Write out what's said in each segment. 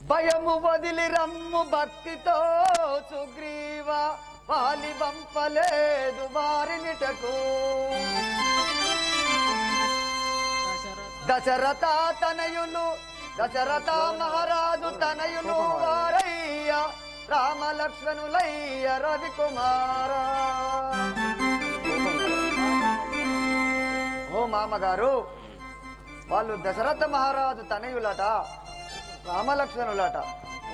భయము వదిలి రమ్ము భక్తితో సుగ్రీవ వాలి వంపలేదు వారినిటకు దశరథ తనయులు దశరథ మహారాజు తనయులు వారయ్య రామ లక్ష్మణులయ్య రవికుమార. ఓ మామగారు, వాళ్ళు దశరథ మహారాజు తనయులట, రామలక్ష్మణులట.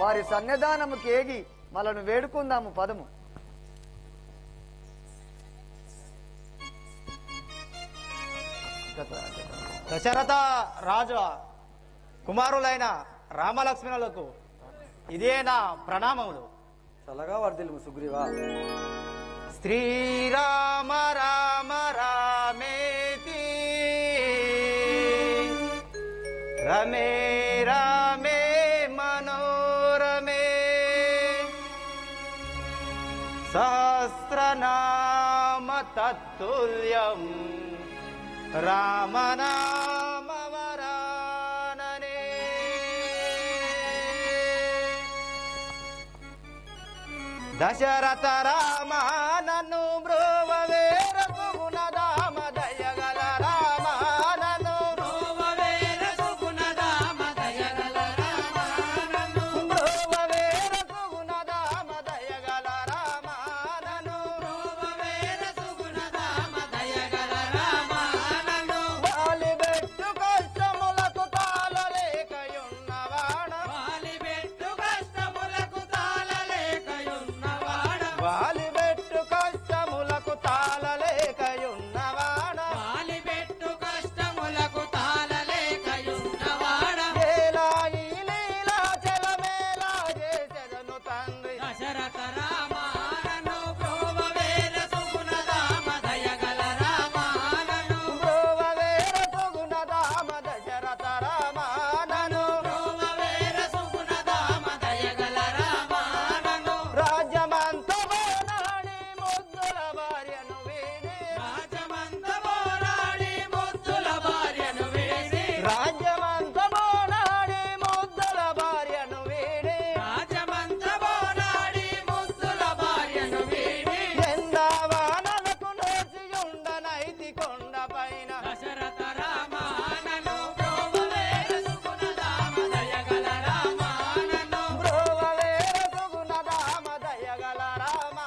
వారి సన్నిధానము కేగి మనను వేడుకుందాము పదము. దశరథ రాజు కుమారులైన రామలక్ష్మణులకు ఇదే నా ప్రణామములు. చల్లగా వర్ధిల్లు సుగ్రీవా. శ్రీరామ రామ రామేతి రమే రామే మనోరమే సహస్రనామ తత్తుల్యం రామనామ వరాననే. దశరథ రామ నన్ను బ్రోవవే రఘుగుణధామ దయగల రామ నన్ను బ్రోవవే రఘుగుణధామ దయగల రామ నన్ను బ్రోవవే రఘుగుణధామ దయగల రామ నన్ను బ్రోవవే రఘుగుణధామ దయగల రామ నన్ను వాలిబెట్టు కష్టములకు తాళలేకయున్నవాడ వాలిబెట్టు కష్టములకు తాళలేకయున్నవాడ వాలిబెట్టు కష్టములకు తాళలేకయున్నవాడ వాలిబెట్టు కష్టములకు తాళలేకయున్నవాడ ఏలాయి లీలా చలమేలా చేసెదను తండ్రి దశరథ రామ నన్ను బ్రోవవేర సుగుణధామ దయగల రామ నన్ను బ్రోవవేర సుగుణధామ దశరథ రామ నన్ను బ్రోవవేర సుగుణధామ దయగల రామ నన్ను రాజ్యమంత పోరాడి ముద్దుల భార్యను వీడి రాజ్యమంత పోరాడి ముద్దుల భార్యను వీడి రాజ్యమంత పోరాడి ముద్దుల భార్యను వీడి రాజ్యమంత పోరాడి ముద్దుల భార్యను వీడి ఎందావానలకు నోచి ఉండనైతి కొండ పైన దశరథ రామ నన్ను బ్రోవవేర సుగుణధామ దయగల రామ నన్ను బ్రోవవేర సుగుణధామ దయగల రామ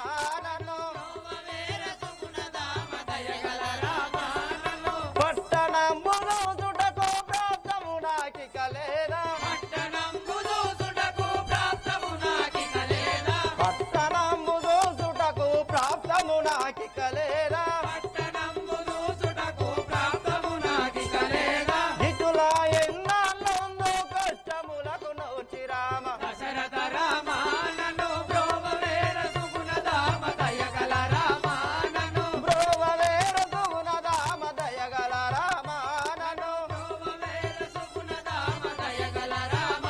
నన్ను బ్రోవవేర సుగుణధామ దయగల రామ నన్ను పట్టణంబు చూచుటకు ప్రాప్తము నాకిక లేదా పట్టణంబు చూచుటకు ప్రాప్తము నాకిక లేదా పట్టణంబు చూచుటకు ప్రాప్తము నాకిక లేదా పట్టణంబు చూచుటకు ప్రాప్తము నాకిక లేదా ఇటులా ఎన్నాళ్ళుందో కష్టములకు నోచి రామ దశరథ రామ నన్ను బ్రోవవేర సుగుణధామ దయగల రామ నన్ను బ్రోవవేర సుగుణధామ దయగల రామ నన్ను బ్రోవవేర సుగుణధామ దయగల రామ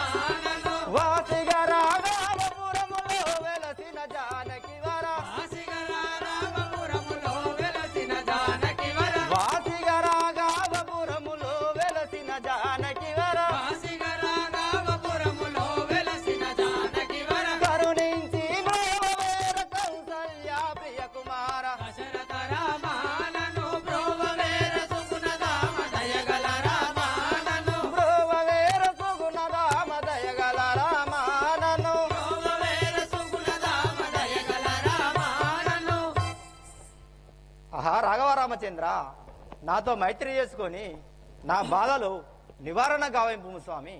నన్ను వాసిగా రాఘవపురములో వెలసిన జానకి వర వాసిగా రాఘవపురములో వెలసిన జానకి వర వాసిగా రాఘవపురములో వెలసిన జానకి వర వాసిగా రాఘవపురములో వెలసిన జానకి వర కరుణించి బ్రోవవేర కౌసల్య ప్రియ కుమార దశరథ రామ నన్ను బ్రోవవేర సుగుణధామ దయగల రామ నన్ను బ్రోవవేర సుగుణధామ దయగల రామ నన్ను బ్రోవవేర సుగుణధామ దయగల రామ నన్ను. ఆహా రాఘవ రామచంద్ర, నాతో మైత్రి చేసుకొని నా బాధలు నివారణ గావింపు స్వామి.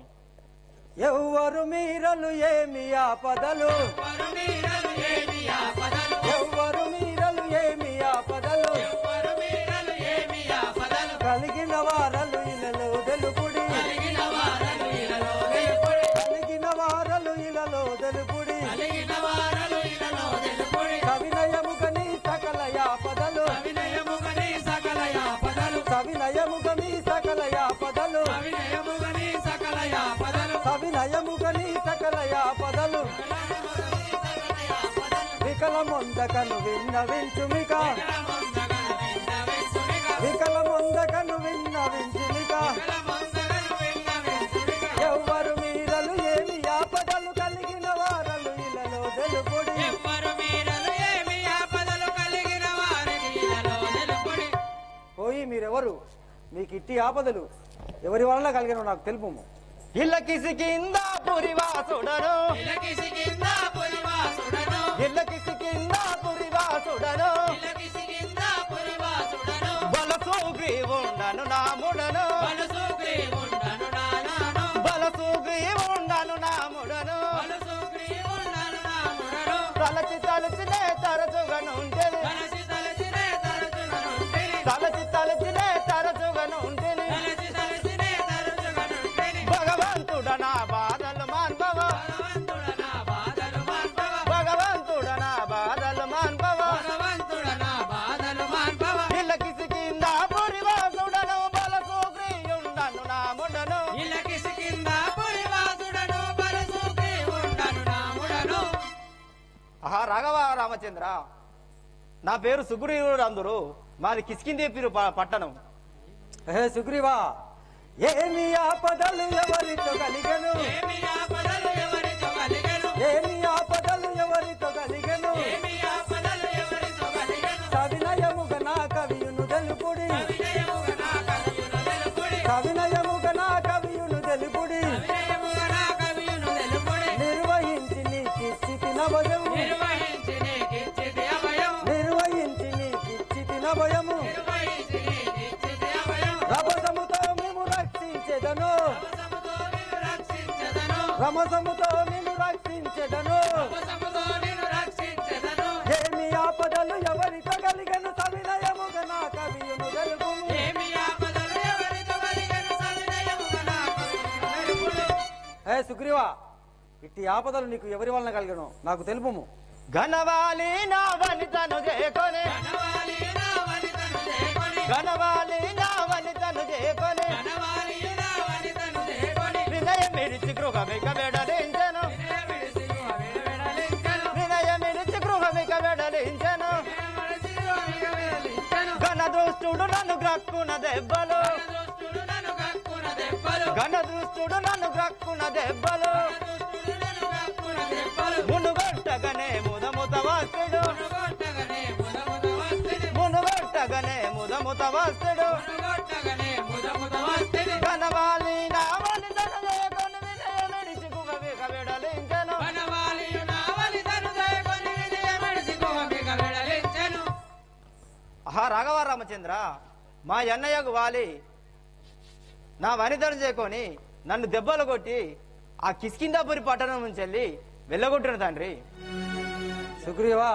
ఎవ్వరు మీరలు ఏమి ఆపదలు ఎవ్వరు మీరలు ఏమి ఆపదలు ఎవ్వరు మీరలు ఏమి ఆపదలు ఎవ్వరు మీరలు ఏమి ఆపదలు కలిగిన వారలు ఇలలో తెలుపుడి కలిగిన వారలు ఇలలో వెలుపుడి కలిగిన వారలు ఇలలో తెలుపుడి కలిగిన వారలు ఇలలో వెలుపుడి కవినయముగని సకల యాపదలు అవినయముగని సకల యాపదలు కవినయముగని సకల యాపదలు అవినయముగని సకల యాపదలు కవినయముగని సకల యాపదలు వికలమొందకను విన్నవించుమిక వికలమొందకను విన్నవించుమిక ఎవ్వరు మీరలు ఏమి ఆపద ఎవరు? మీకు ఇట్టి ఆపదలు ఎవరి వలన కలిగిన నాకు తెలుపుము. ఇళ్ళ కిసికింద పురివాసుడను ఇలకిసికింద పురివాసుడను ఇళ్ళ పురివాసుడను ఇలకిసికింద పురివాసుడను బలసుగ్రీవుండను నాముడను బలసుగ్రీవుండను నానాను బలసుగ్రీవుండను నాముడను బలసుగ్రీవుండను నాముడను తలచి తలచినే తరచుగనుంటెని తలచి తలచినే తరచుగనుంటిని తలచినే తరచుగనుంటెని తలచి తలచినే తరచుగనుంటిని భగవంతుడ నా బాధలు మాన్పవ భగవంతుడ నా బాధలు మాన్పవ భగవంతుడ నా బాధలు మాన్పవ భగవంతుడ నా బాధలు మాన్పవ ఇళ్ళ కిసికింద పురివాసుడను బలసుగ్రీవుండను నాముడను ఇలకిసికింద పురివాసుడను బలసుగ్రీవుండను నాముడను ఆహా రాఘవ రామచంద్ర, నా పేరు సుగ్రీవుడు అందరు, మాది కిష్కిందేపిరు పట్టణం. హే సుగ్రీవా, ఏమి ఆపదలు ఎవరితో కలిగను? ఏమి ఆపదలు ఎవరితో కలిగెను ఏమి ఆపదలు ఎవరితో కలిగను? ఏమి ఆపదలు ఎవరితో కలిగెను సవినయముగ నా కవియును తెలుపుడి, వినయముగ నా కవియును తెలుపుడి సవినయముగ నా కవియును తెలుపుడి. వినయముగ నా కవియును తెలుపుడి నిర్వహించి నీకిచ్చి నభయము, నిర్వహించి నీకిచ్చితి అభయం నిర్వహించి నీకిచ్చి నభయము. నిర్వహించి నీకిచ్చితి అభయం రభసముతో మేము రక్షించెదను, రభసముతో నిన్ను రక్షించెదను రమసముతో నిన్ను రక్షించెదను. రభసముతో నిన్ను రక్షించెదను ఏమి ఆపదలు ఎవరితో కలిగను? సవినయముగ నా కవియును తెలుపుము. ఏమి ఆపదలు ఎవరితో కలిగెను సవినయముగ నా కవియును తెలుపుడు హే సుగ్రీవా, ఇట్టి ఆపదలు నీకు ఎవరి వలన కలిగను నాకు తెలుపుము. ఘనవాలి నా వనితను చేకొని కనవాలి నా వనితను చేకొని ఘనవాలి నా వనితను చేకొని కనవాలి నా వనితను చేకొని వినయమిడిచి గృహమిక వెడలించెను వినయమిడిసి విడలించెను వినయమిడిచి గృహమిక వెడలించెను వినయమిడిసి విడలించెను ఘన దృష్టుడు నన్ను గ్రక్కున దెబ్బలు దుష్టుడు నన్ను కక్కున దెబ్బలు ఘన దృష్టుడు నన్ను గ్రక్కున దెబ్బలు దుష్టుడు నన్ను కక్కున దెబ్బలు మునుగొట్టగనే ముదముత వస్తుడు మునుగొట్టగనే ముదముద వస్తిని మునుగొట్టగనే ముదముత వస్తుడు మునుగొట్టగనే ముదముద వస్తిని ఘనవాలి నా వనితను చేకొని వినయమిడిచి గృహమిక వెడలించెను వనవాలియు నా వనితను చేకొని వినయమిడిసి గోపిక విడలించెను ఆహా రాఘవ రామచంద్ర, మా అన్నయ్యకు వాలి నా వనితను చేకొని నన్ను దెబ్బలు కొట్టి ఆ కిష్కిందాపురి పట్టణం నుంచి వెళ్ళి వెళ్ళగొట్టిన తండ్రి. సుగ్రీవా,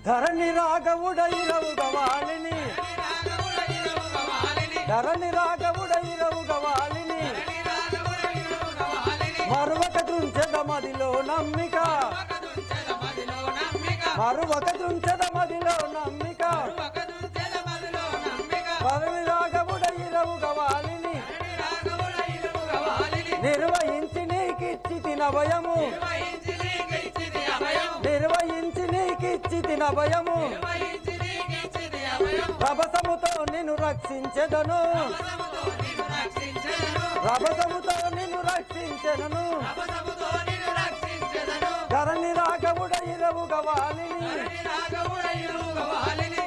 ధరణి రాఘవుడైరవుగ వాలిని, రాఘవుడ ఇరువుగ వాలిని ధరణి రాఘవుడైరవుగ వాలిని. రాఘవుడ వాలిని మరువక దృంచెద మదిలో నమ్మిక, ఒకదుంచెద మదిలో నమ్మిక మరువక దృంచెద మదిలో నమ్మిక. ఒకదుంచెద మదిలో నమ్మిక ధరణి రాఘవుడైరవుగ వాలిని, రాఘవుడ ఇరువుగ వాలిని నిర్వహించి నీకిచ్చి తినభయము, నిర్వహించి నీకిచ్చిది అభయం నిర్వహించి నీకిచ్చి తినభయము. నిర్వహించి నీకిచ్చిది అభయం రభసముతో నిన్ను రక్షించెదను, రభసముతో నిన్ను రక్షించెదను రభసముతో నిన్ను రక్షించెదను. రభసముతో నిన్ను రక్షించెదను ధరణి రాఘవుడైరవుగ వాలిని. రాఘవుడ ఇరువుగ వాలిని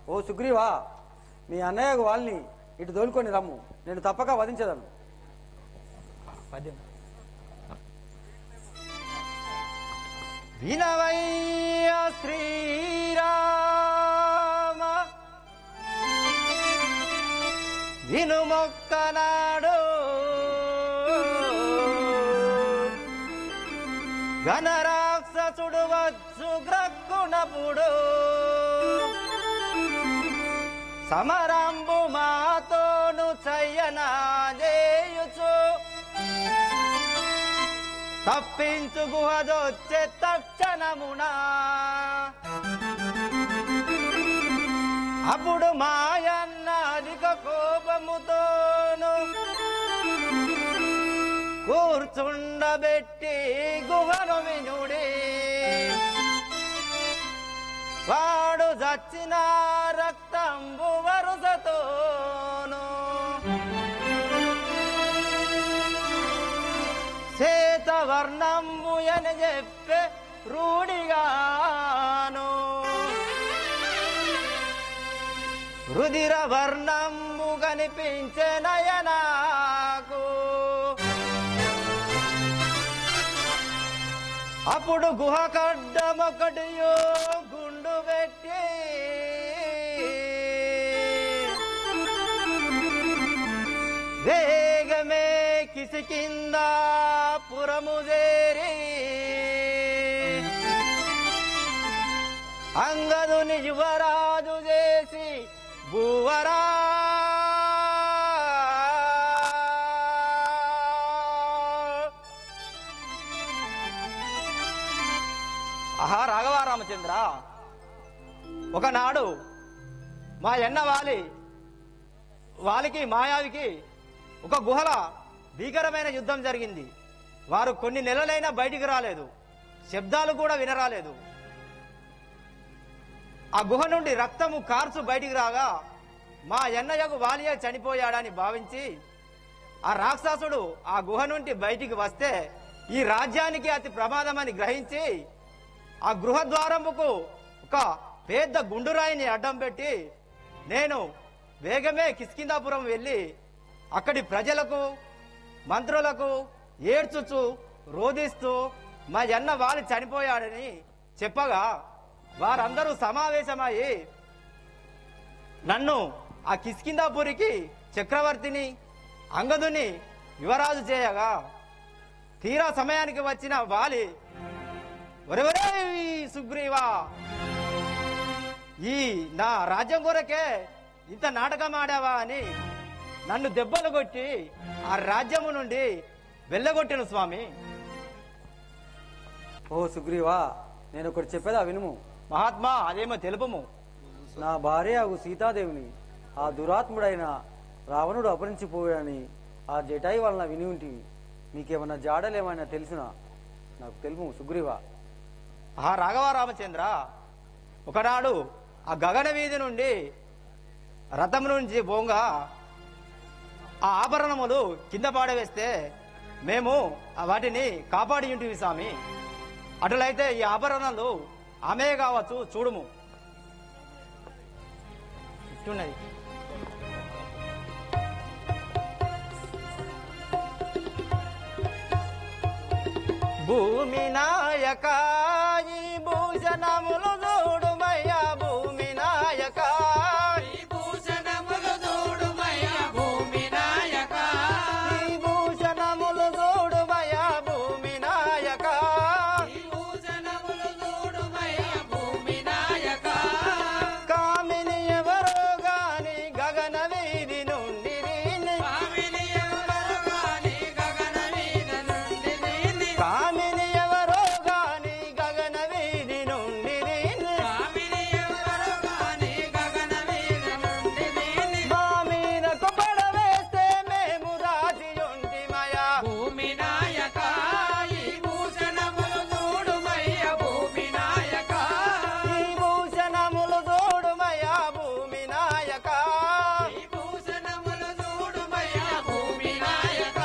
ఓ సుగ్రీవా, మీ అన్నయ్యకు వాళ్ళని ఇటు దోలుకొని రమ్ము, నేను తప్పక వధించదను. వినవయ్య శ్రీరామ వినుమొక్కనాడు ఘనరాక్షసుడు వచ్చు గ్రక్కునపుడు సమరంబు మాతోను చయ్యనా చేయుచు తప్పించు గుహదొచ్చే తక్షణమునా అప్పుడు మాయన్న అధిక కోపముతోను కూర్చుండబెట్టి గుహను వినుడి వాడు చచ్చిన రక్తంబు వరుసతోను శ్వేతవర్ణంబు అని చెప్పే రూఢిగాను రుధిర వర్ణము కనిపించే నయనాకు అప్పుడు గుహ కడ్డమొకటియో గుండు పెట్టి వేగమే కిసికింద పురము చేరి అంగదుని యువరాజు చేసి భూవరా ఆహా రాఘవ రామచంద్ర, ఒకనాడు మా ఎన్న వాలికి మాయావికి ఒక గుహల భీకరమైన యుద్ధం జరిగింది. వారు కొన్ని నెలలైనా బయటికి రాలేదు, శబ్దాలు కూడా వినరాలేదు. ఆ గుహ నుండి రక్తము కార్చు బయటికి రాగా మా ఎన్నయ్యకు వాలియే చనిపోయాడని భావించి ఆ రాక్షసుడు ఆ గుహ నుండి బయటికి వస్తే ఈ రాజ్యానికి అతి ప్రమాదమని గ్రహించి ఆ గృహ ద్వారముకు ఒక పెద్ద గుండురాయిని అడ్డం పెట్టి నేను వేగమే కిష్కింధాపురం వెళ్ళి అక్కడి ప్రజలకు మంత్రులకు ఏడ్చుచు రోధిస్తూ మా అన్న వాలి చనిపోయాడని చెప్పగా వారందరూ సమావేశమయ్యి నన్ను ఆ కిష్కింధాపురికి చక్రవర్తిని అంగదుని యువరాజు చేయగా తీరా సమయానికి వచ్చిన వాలి ఒరెవరే సుగ్రీవా, ఈ నా రాజ్యం కొరకే ఇంత నాటకం ఆడావా అని నన్ను దెబ్బలు కొట్టి ఆ రాజ్యము నుండి వెళ్ళగొట్టిన స్వామి. ఓ సుగ్రీవా, నేను ఒకటి చెప్పేదా వినుము. మహాత్మా అదేమో తెలుపము. నా భార్య సీతాదేవిని ఆ దురాత్ముడైన రావణుడు అపహరించిపోయాడని ఆ జటాయి వలన విని ఉంటివి. నీకేమన్నా జాడలేమైనా తెలుసునా? నాకు తెలుపు సుగ్రీవా. ఆ రాఘవ రామచంద్ర, ఒకనాడు ఆ గగన వీధి నుండి రథం నుంచి పోగా ఆ ఆభరణములు కింద పాడవేస్తే మేము వాటిని కాపాడి ఉంటివి స్వామి. అటులైతే ఈ ఆభరణాలు ఆమె కావచ్చు, చూడుము. ఇట్టున్నది. భూమి నాయక ఈ భూషణములు చూడుమయ్యా, భూమి నాయక ఈ భూషణములు చూడుమయ్యా భూమి నాయక, ఈ భూషణములు చూడుమయ్యా భూమి నాయక, ఈ భూషణములు చూడుమయ్యా భూమి నాయక. కామిని ఎవరో గాని గగన వీధి నుండి కామిని ఎవరు గాని గగన వీధి నుండి దీన్ని, కామిని ఎవరో గాని గగన వీధి నుండి కామిని ఎవరు గాని గగన వీధి నుండి దీన్ని, మా మీదకు పడవేస్తే మేము రాజి ఉంటిమయా. భూమి నాయక ఈ భూషణములు చూడుమయ్యా భూమి నాయక, ఈ భూషణములు చూడుమయ్యా భూమి నాయక, ఈ భూషణములు చూడుమయ్యా భూమి నాయక.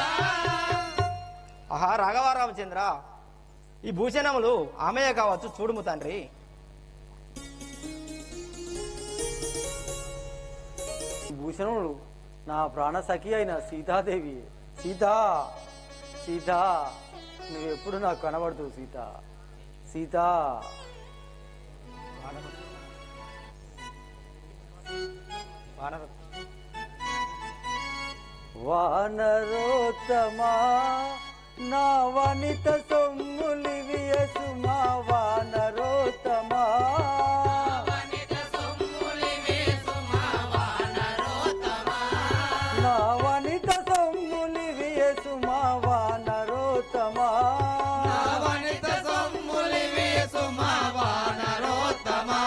ఆహా రాఘవ రామచంద్ర, ఈ భూషణములు ఆమెయే కావచ్చు, చూడుము తండ్రి. ఈ భూషణములు నా ప్రాణ సఖి అయిన సీతాదేవి. సీతా సీతా, నువ్వెప్పుడు నాకు కనబడుతూ సీతా. సీతా వానరోత్తమా నా వనిత సొమ్ములివియసుమా, వానరోత్తమా వనిత సొమ్ములివి సుమా వానరోత్తమా, నా వనిత సొమ్ములివియసుమా, వానరోత్తమా వనిత సొమ్ములివి సుమా వానరోత్తమా.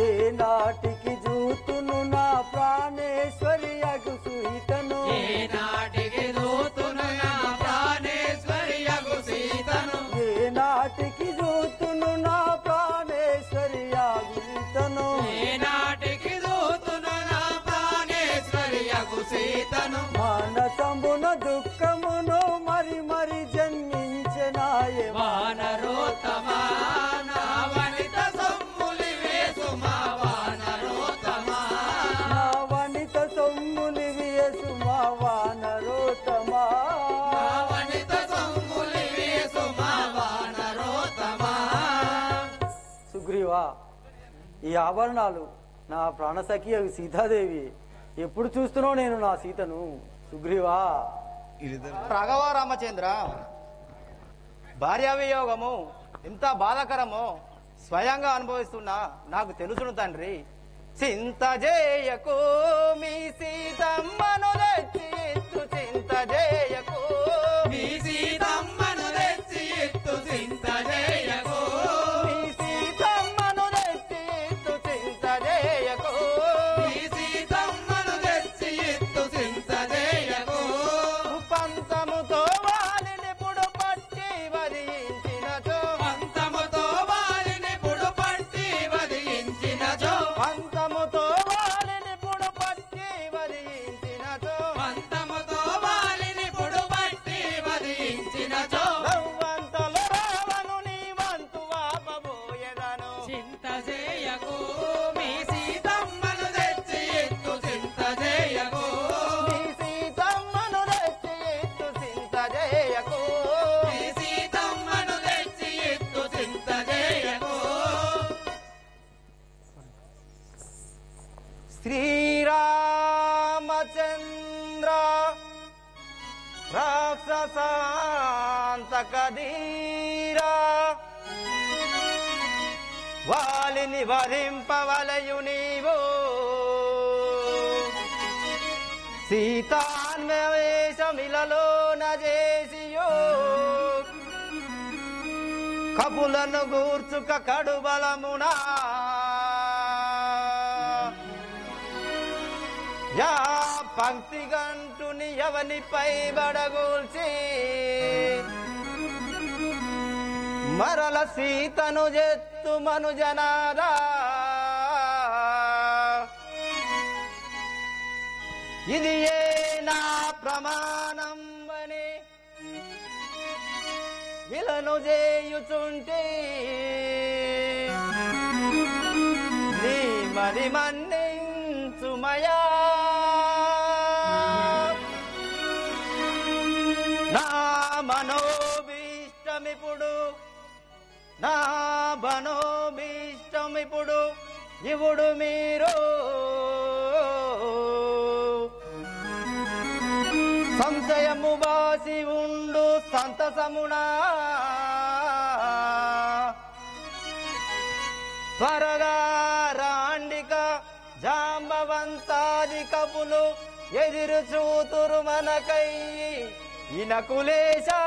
ఏ నాటికి జూతును నా ప్రాణేశ్వరి అగు సుహితను, ఏ నాటికి దూతును నా ప్రాణేశ్వరి యగు ఈ ఆభరణాలు నా ప్రాణసఖి సీతాదేవి. ఎప్పుడు చూస్తున్నావు నేను నా సీతను సుగ్రీవా? రాఘవ రామచంద్ర, భార్యావియోగము ఎంత బాధాకరమో స్వయంగా అనుభవిస్తున్నా నాకు తెలుసును తండ్రి. చింత చేయకు మీ సీతమ్మను తెచ్చి ఎత్తు, చింత చేయకు మీ సీతమ్మను తెచ్చి ఎత్తు, చింత చేయకు మీ సీతమ్మను తెచ్చి ఎత్తు, చింత చేయకు మీ సీతమ్మను తెచ్చి ఎత్తు, చింత చేయకు పంతముతో వాలిని పుడు పట్టి వరించినచో, పంతముతో వారిని పుడు పట్టి వధించినచో, పంతముతో వాలిని పుడు పట్టి వరించినచో, పంతముతో వారిని పుడు పట్టి వధించినచో నవ్వంతలో రావను నీ వంతు వాపబోయెదను. చింత చేయకు మీ సీతమ్మను తెచ్చి ఎత్తు, చింత చేయకు మీ సీతమ్మను తెచ్చి ఎత్తు, చింత చేయకు మీ సీతమ్మను తెచ్చి ఎత్తు, చింత చేయకు శ్రీరామచంద్ర రాక్షసాంతకధీరా, వాలిని వరింపవలయు నీవు సీతాన్వేషమిలలోన చేసియో, కపులను గూర్చుక కడుబలమునా యా పంక్తి గంటుని ఎవనిపై బడగూల్చి మరల సీతను జెత్తు మనుజనాదా, ఇది ఏ నా ప్రమాణం అని విలను చేయుచుంటే నీ మరి మన్నించుమయా, నా మనోభీష్టమిప్పుడు, నా మనోభీష్టమిప్పుడు ఇవుడు మీరు సంశయము బాసి ఉండు సంతసమునా, త్వరగా రాండిక జాంబవంతాది కపులు ఎదురు చూతురు మనకై ఇనకులేశా.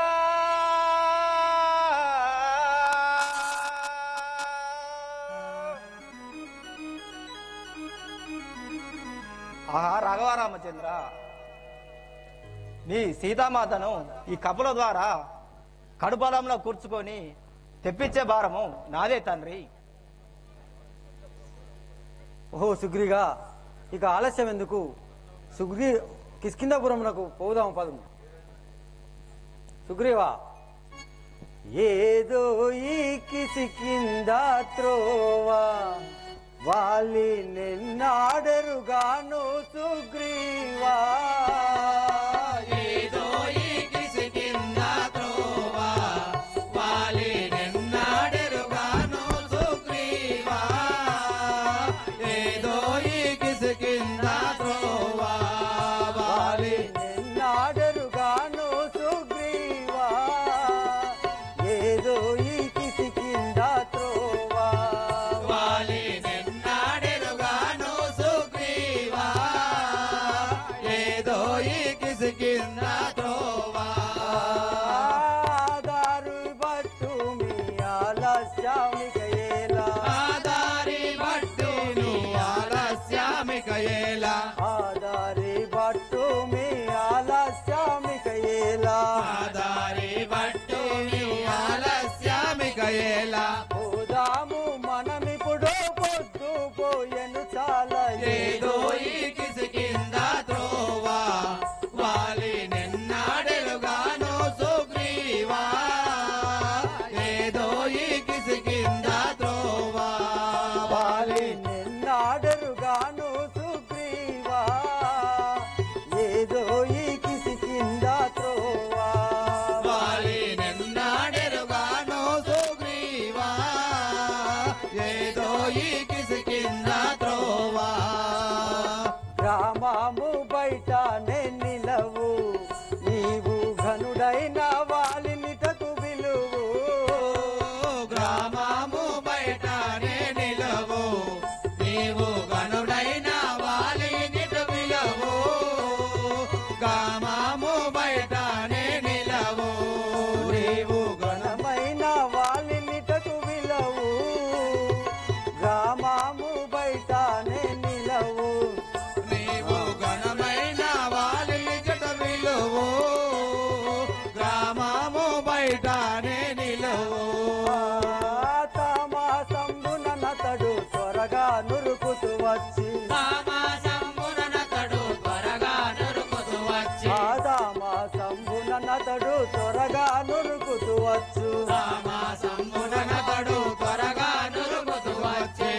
ఆహా రాఘవ రామచంద్ర, నీ సీతామాతను ఈ కపుల ద్వారా కడుబలంలో కూర్చుకొని తెప్పించే భారము నాదే తండ్రి. ఓహో సుగ్రీగా, ఇక ఆలస్యం ఎందుకు? కిష్కింధాపురమునకు పోదాము పదము. సుగ్రీవా, ఏదో ఈ కిష్కింధా త్రోవా వాలి నిన్నాడరుగాను సుగ్రీవా, ఏదో ఈ కిష్కింధా త్రోవా వాలి నిన్నాడెరుగాను సుగ్రీవా, ఏదో ఈ కిష్కింధా త్రోవా వాలి నిన్నాడరుగాను సుగ్రీవా, ఏదో ఈ కిష్కింధా త్రోవా వాలి నిన్నాడెరుగాను సుగ్రీవా, బయటనే నిలవు తామాసంబునతడు త్వరగా నురుకుతూ వచ్చి తామాసంబునతడు త్వరగా నురుకుతూ వచ్చి తామాసంబునతడు త్వరగా నురుకుతూ వచ్చు తామాసంబునతడు త్వరగా నురుకుతూ వచ్చి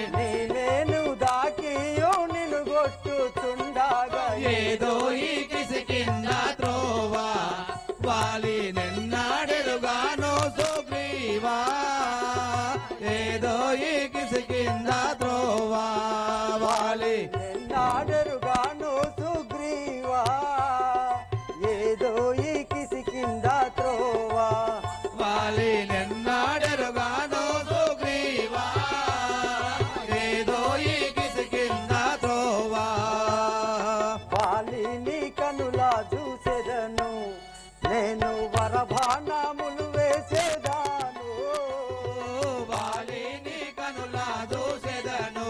నేను దాకియు నిన్ను కొట్టుచుండగా ఏదో ఈ కిసికింద త్రోవా వాలి నిన్నాడెరుగానో సుగ్రీవా ఏదో ఈ కిసికింద త్రోవా వాలి నాడెరుగాను సుగ్రీవా ఏదో ఈ కిసికింద త్రోవా వాలి నిన్నాడెరుగానో సుగ్రీవా ఏదో ఈ కిసికింద త్రోవా వాలిని కనులా చూసెదను నేను వరభానములు వేసేదాను వాలిని కనులా దూసెదను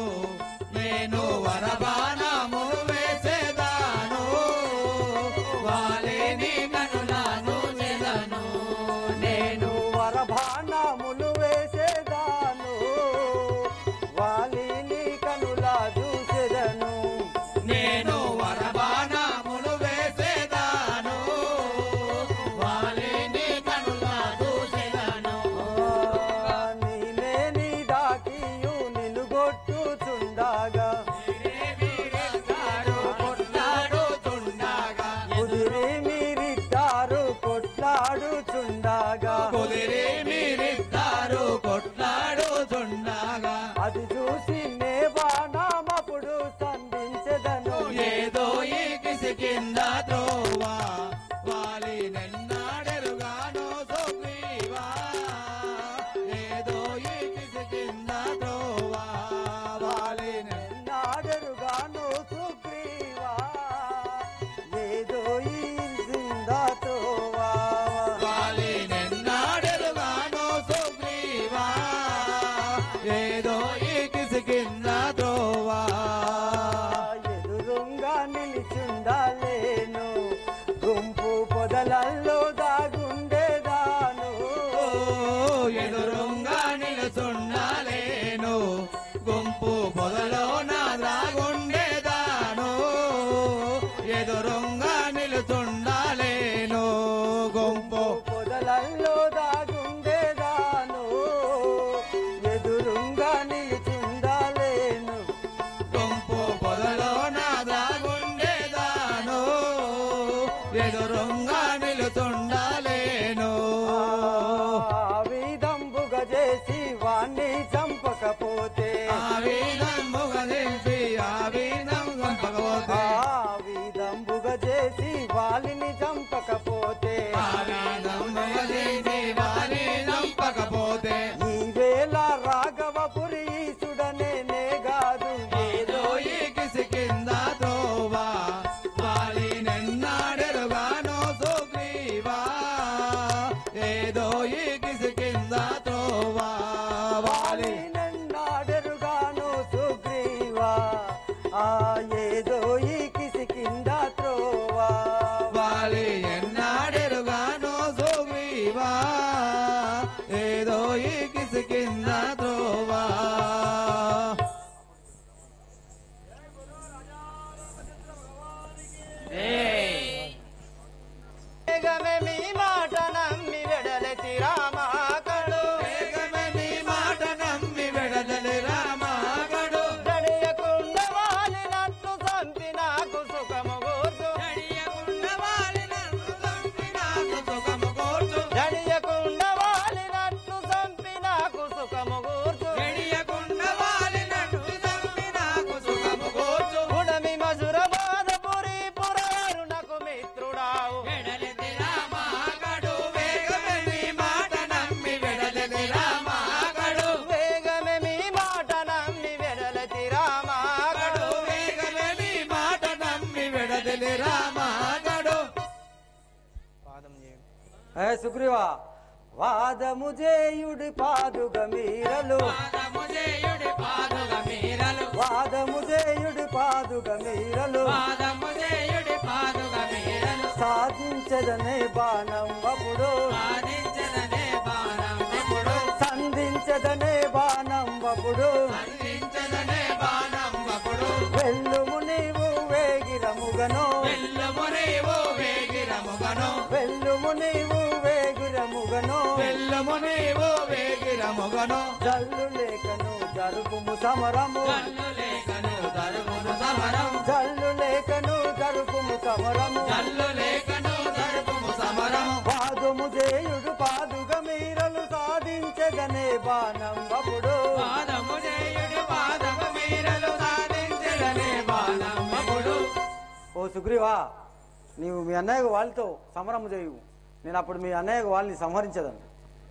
నేను వరబాణములు వేసేదాను వాలిని కనులా దూసెదను నేను వరభానములు వేసేదాను వాలిని కనులా చూసెదను నేను వరబాణములు వేసేదాను వాలిని కనులా దూసెదను నేనే దాకియు నిన్ను కొట్టుచుండగా కొట్లాడుతుండగా కుదిరి మీరిద్దారు కొట్లాడుచుండగా కుదిరి మీరిద్దరు కొట్లాడుతుండగా అది చూసి నే బాణమప్పుడు సంధించెదను ఏదో ఈ కిసికింద త్రోవా వాలి నిన్నాడెరుగానో సుగ్రీవా ఏదో ఈ కిసికింద త్రోవా వాలి నాడరుగాను సుగ్రీవా ఏదో ఈ జిందాతోవా వాలి నిన్నాడెరుగానో సుగ్రీవా ఏదో ఈ కిసికింద త్రోవా ఎదురుంగా నిలిచుండాలేను గుంపు పొదలల్లో దాగుండేదాను ఎదురుంగా నిలుచుండాలేను గుంపు పొదలో నా దాగుండేదాను ఎదురుంగా నిలుచుండాలేను గుంపు పొదలల్లో దాగుండేదాను ఎదురుంగా నిలిచుండాలేను గుంపు పొదలో నా దాగుండేదాను ఎదురుంగా నిలుచుండాలేను విధంబుగా చేసి వాణ్ణి చంపకపోతే ఆవిధంబుగా నిలిచి ఆవిధం చంపకపోతే విధంబుగా చేసి వాలిని చంపకపోతే ఆవిధంబుగా చేసి వారిని చంపకపోతే ఈ వేళ రాఘవపురి ఈసుడనే కాదు ఏదో ఈ కిసికింద త్రోవా వాలి నిన్నాడెరుగానో సుగ్రీవా ఏదో ఈ కిసికింద త్రోవా వాలి నన్నాడెరుగాను సుగ్రీవా ఏదో ఈ కిసికింద త్రోవా వాలి ఎన్నాడెరుగానో సుగ్రీవా ఏదో ఈ కిసికింద త్రోవా వేగమే మీ మాట నమ్మి వెడలెతి రామాకడు వేగమే నీ మాట నమ్మి వెడదలి రామాగడు గడియకుండా వాలినట్లు చంపి నాకు సుఖము కూర్చు గడియకుండా వాలినట్లు చంపి నాకు సుఖము కోర్చు గడియకుండా వాలినట్లు చంపి నాకు సుఖము కూర్చు గడియకుండా వాలినట్లు చంపి నాకు సుఖము కోర్చు ఉడమి మధుర బాధపురి పురారునకు మిత్రుడావు వెడలెతి రామాగడు వేగమే నీ మాట నమ్మి వెడదలి రామాగడు వేగమే మీ మాట నమ్మి వెడలెతి రామాకడు వేగమే నీ మాట నమ్మి వెడదలి రామాగడు పాదం చేయండి. సుగ్రీవా వాదము చేయుడి పాదుగ మీరలు పాదముజేయుడి పాదుగ మీరలు వాదము చేయుడి పాదుగ మీరలు పాదముజేయుడి పాదుగ మీరలు సాధించదనే బాణం అప్పుడు సాధించదనే వేగిరముగను వెళ్ళము నీవు వేగిరముగను జల్లు లేఖను జరుపుము సమరము జల్లు లేఖను జరుపుము సమరం జల్లు లేఖను జరుపుము సమరము జల్లు లేఖను జరుపుము సమరము పాదుము చేయుడు పాదుగ మీరలు సాధించగనే బాణంబపుడు పాదము చేయుడు పాదము మీరలు సాధించగనే బాణంబపుడు. ఓ సుగ్రీవా, నీవు మీ అన్నయ్య వాళ్ళతో సమరము చేయు, నేను అప్పుడు మీ అన్నయ్య వాళ్ళని సంహరించదను.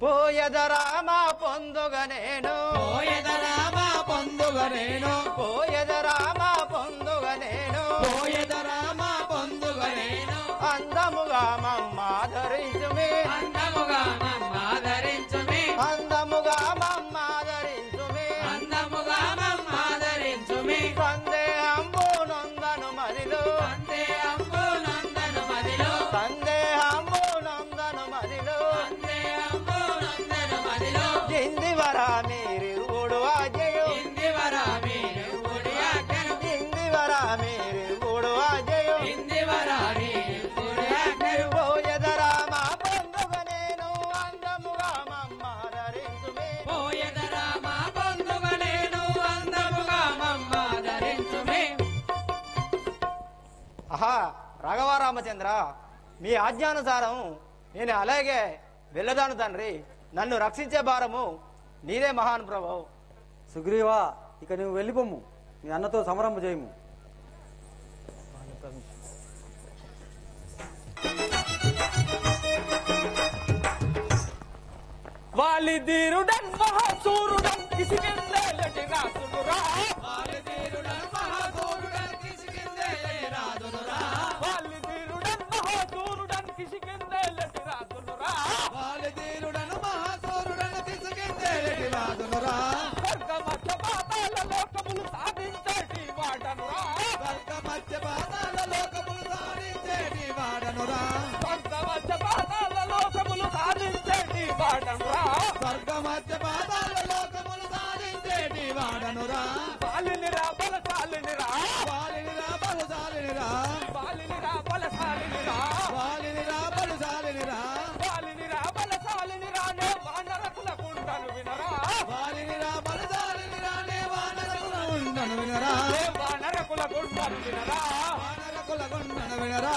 పోయదరామా పొందుగా నేను పోయెదరామా పొందుగా నేను పోయదరామా పొందుగా నేను పోయెదరామా పొందుగా నేను అందముగా మమ్మాదరించుమి అందముగా మమ్మాదరించుమి అందముగా మమ్మాదరించుమి అందముగా మమ్మాదరించుమి సందేహంబు నొందను మదిలో సందేహంబు నందను మదిలో సందేహంబు నొందను మదిలో సందేహంబు నందను మదిలో ఇందివరా మీరిరువుడు ఆజయు ఇందివరా మీరుడి ఆజ్ఞను ఇందివరా మీరిరువుడు ఆజయు ఇందివరా మీరుడి ఆజ్ఞను పోయదరామా పొందుగా నేను అందముగా మమ్మాదరించుమి పోయెదరామా పొందుగా నేను అందముగా మమ్మాదరించుమి. ఆహా రాఘవారామచంద్ర, మీ ఆజ్ఞానుసారం నేను అలాగే వెళ్ళదాను తండ్రి. నన్ను రక్షించే భారము నీదే మహాన్ ప్రభు. సుగ్రీవా, ఇక నువ్వు వెళ్ళిపోము, మీ అన్నతో సమరము చేయము. వాలిధీరుడన్ మహాసూరుడన్ కిసికిందేలటి రాసుడురా వాలిధీరుడన్ మహాసూరుడన్ కిసికిందేలటి రాజునురా వాలిధీరుడన్ మహాసూరుడన్ కిసికిందేలటి రాసుడురా వాలిధీరుడన్ మహాసూరుడన్ కిసికిందేలటి రాజునురా స్వర్గమధ్య పాతాళ లోకములు సాధించేటి వాడనురా స్వర్గ మధ్య పాతాళ లోకములు సాధించేటి వాడనురా స్వర్గమధ్య పాతాళ లోకములు సాధించేటి వాడనురా స్వర్గ మధ్య పాతాళ లోకములు సాధించేటి వాడనురా బాలినిరా బలశాలినిరా వాలినిరా బలుసాలినిరా బాలినిరా బలశాలినిరా వాలినిరా బలుసాలినిరా బాలినిరా బలశాలినిరా నే వానరకుల గుండను వినరా వాలినిరా బలుసాలినిరా నే వానరకుల ఉండను వినరా ఏ వానరకుల గుండను వినరా వానరకుల గుండను వినరా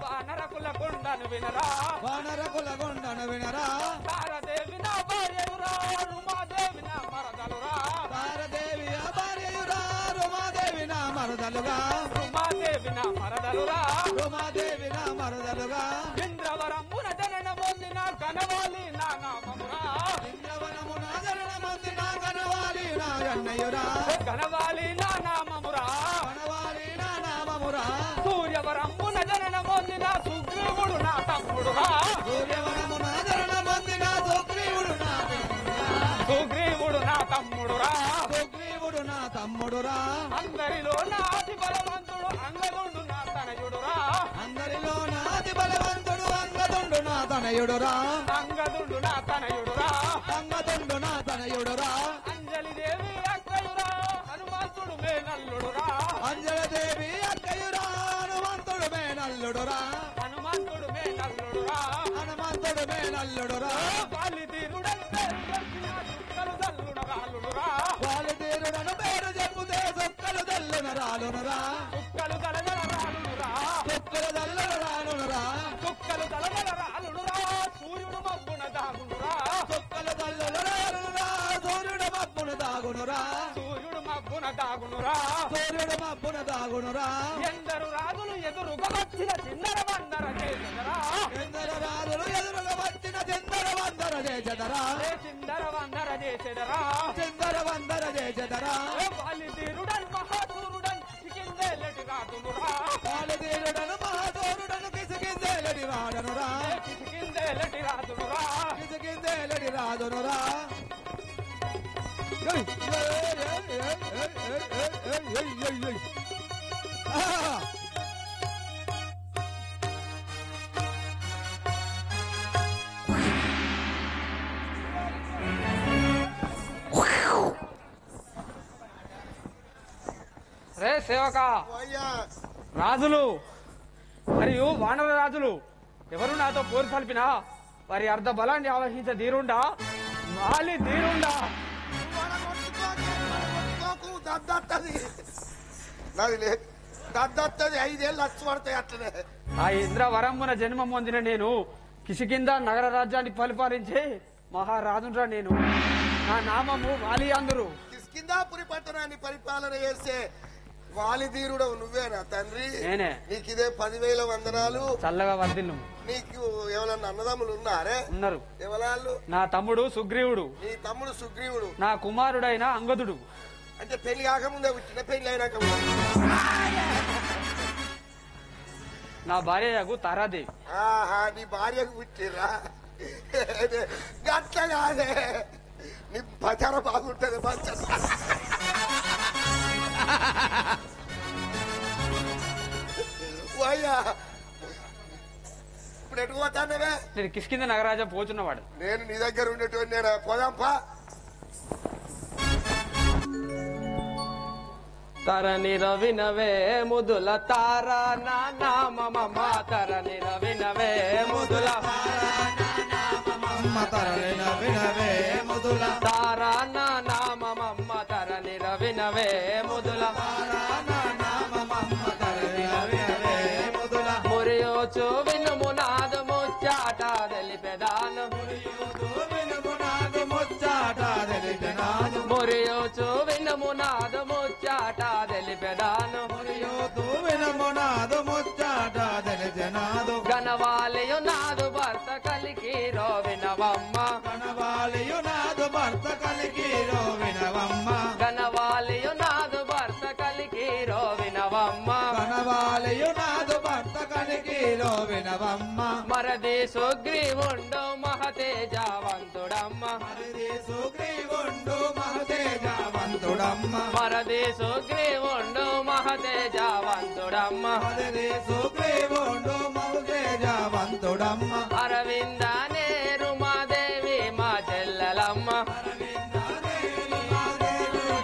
వానరకుల గుండను వినరా వానరకుల గుండను వినరా తారదేవి నా భార్యయురా రుమాదేవి నా మరదలురా తారదేవి ఆ భార్యయురా రుమాదేవి నా మరదలుగా రుమాదేవి నా మరదలురా రుమాదేవి నా మరదలుగా ఇంద్రవరమున జనన పొందిన కనవాలి నా నామమురా ఇంద్రవనమున జననమంది నా కనవాలి నా అన్నయ్యురా కనవాలి నా నామమురా కనవాలి నా నామమురా సూర్యవరమున జనన పొందిన సుగ్రీవుడు నా తమ్ముడురా సూర్యవనమున జననమంది నా సుగ్రీవుడు నా తమ్ముడురా. సుగ్రీవుడు నా తమ్ముడురా సుగ్రీవుడు నా తమ్ముడురా అందరిలో నా అతి బలవంతుడు అంగదుండు నా తనయుడురా అందరిలో నాది బలవంతుడు అంగదుండు నా తనయుడురా అంగదుండు నా తనయుడురా అంగదుండు నా తనయుడురా అంజలి దేవి అక్కయురా హనుమంతుడు మేనల్లుడురా అంజలదేవి అక్కయురా హనుమంతుడు మేనల్లుడురా హనుమంతుడు మేనల్లుడురా హనుమంతుడు మేనల్లుడురా బాలిధీరుడంటే చుక్కలు తల్లుడరాలుడురా వాలిధీరుడను పేరు చెప్పుతే సుక్కలు దల్లున రాలునురా చుక్కలు తలదలరాలుడురా సుక్కలు దల్లున రాలునురా చుక్కలు తలదలరాలుడురా సూర్యుడు మబ్బున దాగునురా సుక్కలు దల్లున రాలునురా సూర్యుడు మబ్బున దాగునురా సూర్యుడు మబ్బున దాగునురా సూర్యుడు మబ్బున దాగునురా ఎందరు రాజులు ఎదురుగా వచ్చిన చిన్నర వందర చేసెదరా ఎందరు రాజులు ఎదురుగా వచ్చిన చిందర వందర చేసెదరా చిందర వందర చేసెదరా చిందర వందర చేసెదరా బాలిధీరుడన్ మహాసూరుడన్ చికిందేలటి రాజునురా వాలిధీరుడను మహాసూరుడను కిసికిందేలడి వాడనురా చికిందేలటి రాజునురా కిసికిందేలడి రాజునురా రే సేవక రాజులు మరియు వానర రాజులు ఎవరు నాతో పోరు సల్పినా వారి అర్ధ బలాన్ని ఆవహించ ధీరుండా వాలి ధీరుండా దద్దత్తది నాది లేదు దద్దత్తది 5 ఏళ్ళు లక్ష పడతాయి అట్లనే ఆ ఇంద్రవరమ్మున జన్మం పొందిన నేను కిష్కింధ నగర రాజ్యాన్ని పరిపాలించే మహారాజుండ్రా నేను. నా నామము వాలి అందరు. కిష్కింధాపురి పట్టణాన్ని పరిపాలన చేసే వాలిధీరుడవు నువ్వేనా తండ్రి? నేనే. నీకు ఇదే 10,000 వందనాలు. చల్లగా వర్ధిల్లు. నీకు ఎవరన్నా అన్నదమ్ములు ఉన్నారే? ఉన్నారు. ఎవరాళ్ళు? నా తమ్ముడు సుగ్రీవుడు. నీ తమ్ముడు సుగ్రీవుడు. నా కుమారుడైన అంగదుడు. అంటే పెళ్లి కాకముందే పుట్టిన పెళ్లి అయినాక నా భార్యకు తారాదేవి. ఆహా నీ భార్యకు పుట్టిరా గట్ల కాదే నీ బజార బాగుంటది అయ్యా ఇప్పుడు ఎటు పోతానవే? నేను కిష్కింధ నగరాజం పోచున్నవాడు. నేను నీ దగ్గర ఉండేటువంటి నేను పోదాంపా. తరణి రవినవే ముదుల తారా నా నామమ తరణి రవినవే ముదుల తరలిన వినవే ముదుల తారా నా నామమ తరణి రవినవే ముదుల తరలిన వినవే ముదుల మురియోచు వినుము నాదు ముచ్చాట తెలిపెదాను వినుమునాదు ముచ్చాట తెలిపెనాదు మురియోచు వినుము నాదు ముచ్చాట తెలిపెదాను వినుమునాదు ముచ్చాట తెలిపెనాదు గణవాలియు నాదు భర్త కలికి రో వినవమ్మ కనవాలియు నాదు భర్త కలిగి రో వినవమ్మ గణవాలియు నాదు భర్త కలికి రో వినవమ్మ కనవాలియు నాదు భర్త కలిగి రో వినవమ్మ మరది సుగ్రీవుండు మహతేజావంతుడమ్మ మరిది సుగ్రీవుండు మహతేజావంతుడమ్మ మరది సుగ్రీవుండు మహతేజావంతుడమ్మ మరిది సుగ్రీవుండు మహతేజావంతుడమ్మ అరవింద నేరుమాదేవి మా చెల్లెలమ్మ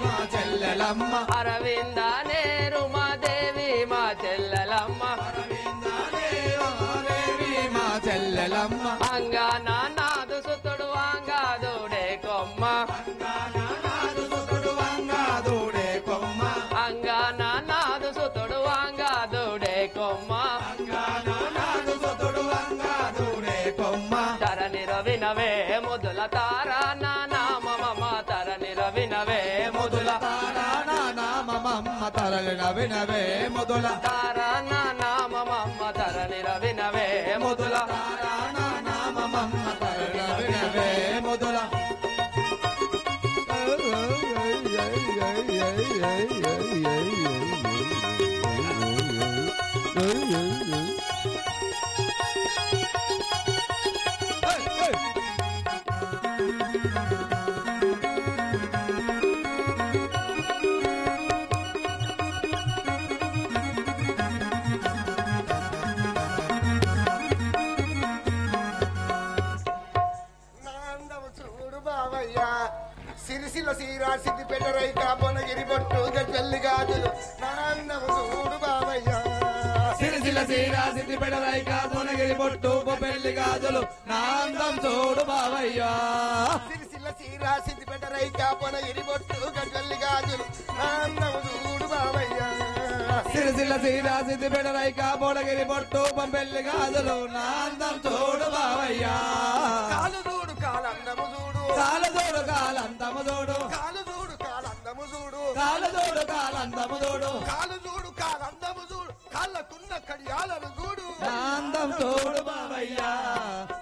మా చెల్లెలమ్మ అరవింద నేరుమాదేవి మా చెల్లెలమ్మ దేవి మా చెల్లెలమ్మ అంగాన నాదు సుతుడు అంగాదుడే కొమ్మ నాదు సుతుడు వంగాదుడే కొమ్మ అంగాన నాదు సుతుడు అంగాదుడే కొమ్మ నాదు సుతుడు వంగాదుడే కొమ్మ తరణి రవినవే ముదుల తారా నా నామమ తరణి రవినవే ముదుల తారానా నామమ్మ తరలిన వినవే ముదుల తారా నా నామమ తరణి రవినవే ముదుల తారానా నామమ్మ తరలిన వినవే ముదుల సిరిసిల్ల సీరా సిద్దిపేట రైక బొనగిరి బొట్టు గజ్జల్లి గాజులు నాన్నము చూడు బావయ్య సిరిసిల్ల సీరా సిద్దిపేట రైక బొనగిరి బొట్టు పెళ్లి గాజులు నాందం చూడు బావయ్యా సిరిసిల్ల సీరా సిద్దిపేట రైక బొనగిరి బొట్టు గజ్జల్లి గాజులు నాన్నము చూడు బావయ్య సిరిసిల్ల సీరా సిద్దిపేట రైక బొనగిరి బొట్టు పెళ్లి గాజులు నాందం చూడు బావయ్యా కాలు చూడు కాలందము చూడు కాలు చూడు కాలందము చూడు కాలు చూడు కాలందము చూడు కాలు చూడు కాలందము చూడు కాలు చూడు కాలందము చూడు కాళ్ళకున్న కడియాలను చూడు నాందం చూడు బావయ్యా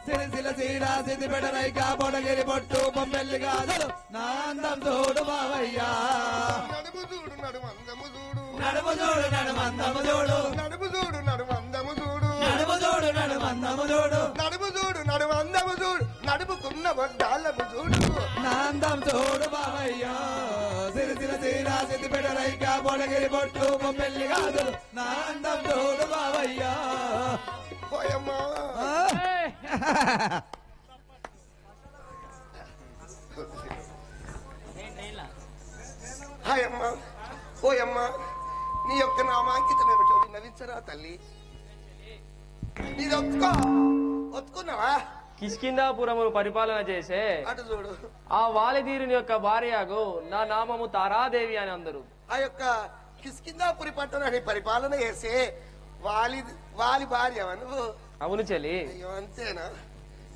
సిరిసిల్ల సీరా సిద్దిపేట రైక బొనగిరి బొట్టు పెళ్లి గాజులు నాందం చూడు బావయ్యా నడుము చూడు నడుమందము చూడు నడుము చూడు నడుమందము చూడు నడుము చూడు నడుమందము చూడు నడుము చూడు నడుమందము చూడు నడుము చూడు నడుమందము చూడు నడుముకున్న వడ్డాళ్ళము చూడు నాందం చూడు బావయ్యా సిరిసిల్ల సీరా సిద్దిపేట రైక బొనగిరి బొట్టు పెళ్లి గాజులు నాందం చూడు బావయ్యా పోయమ్మా హాయమ్మా పోయమ్మా నీ యొక్క నామాంకితం ఏమిటో నవ్వించరా తల్లి నీది ఒత్తుకో ఒత్తుకున్నావా కిష్కిందాపురమును పరిపాలన చేసే అటు చూడు ఆ వాలిదీరుని యొక్క భార్యకు నా నామము తారాదేవి అని అందరు. ఆ యొక్క కిష్కిందాపురి పట్టణాన్ని పరిపాలన చేసే వాలి భార్య నువ్వు. అవును చెల్లి. అయ్యో అంతేనా?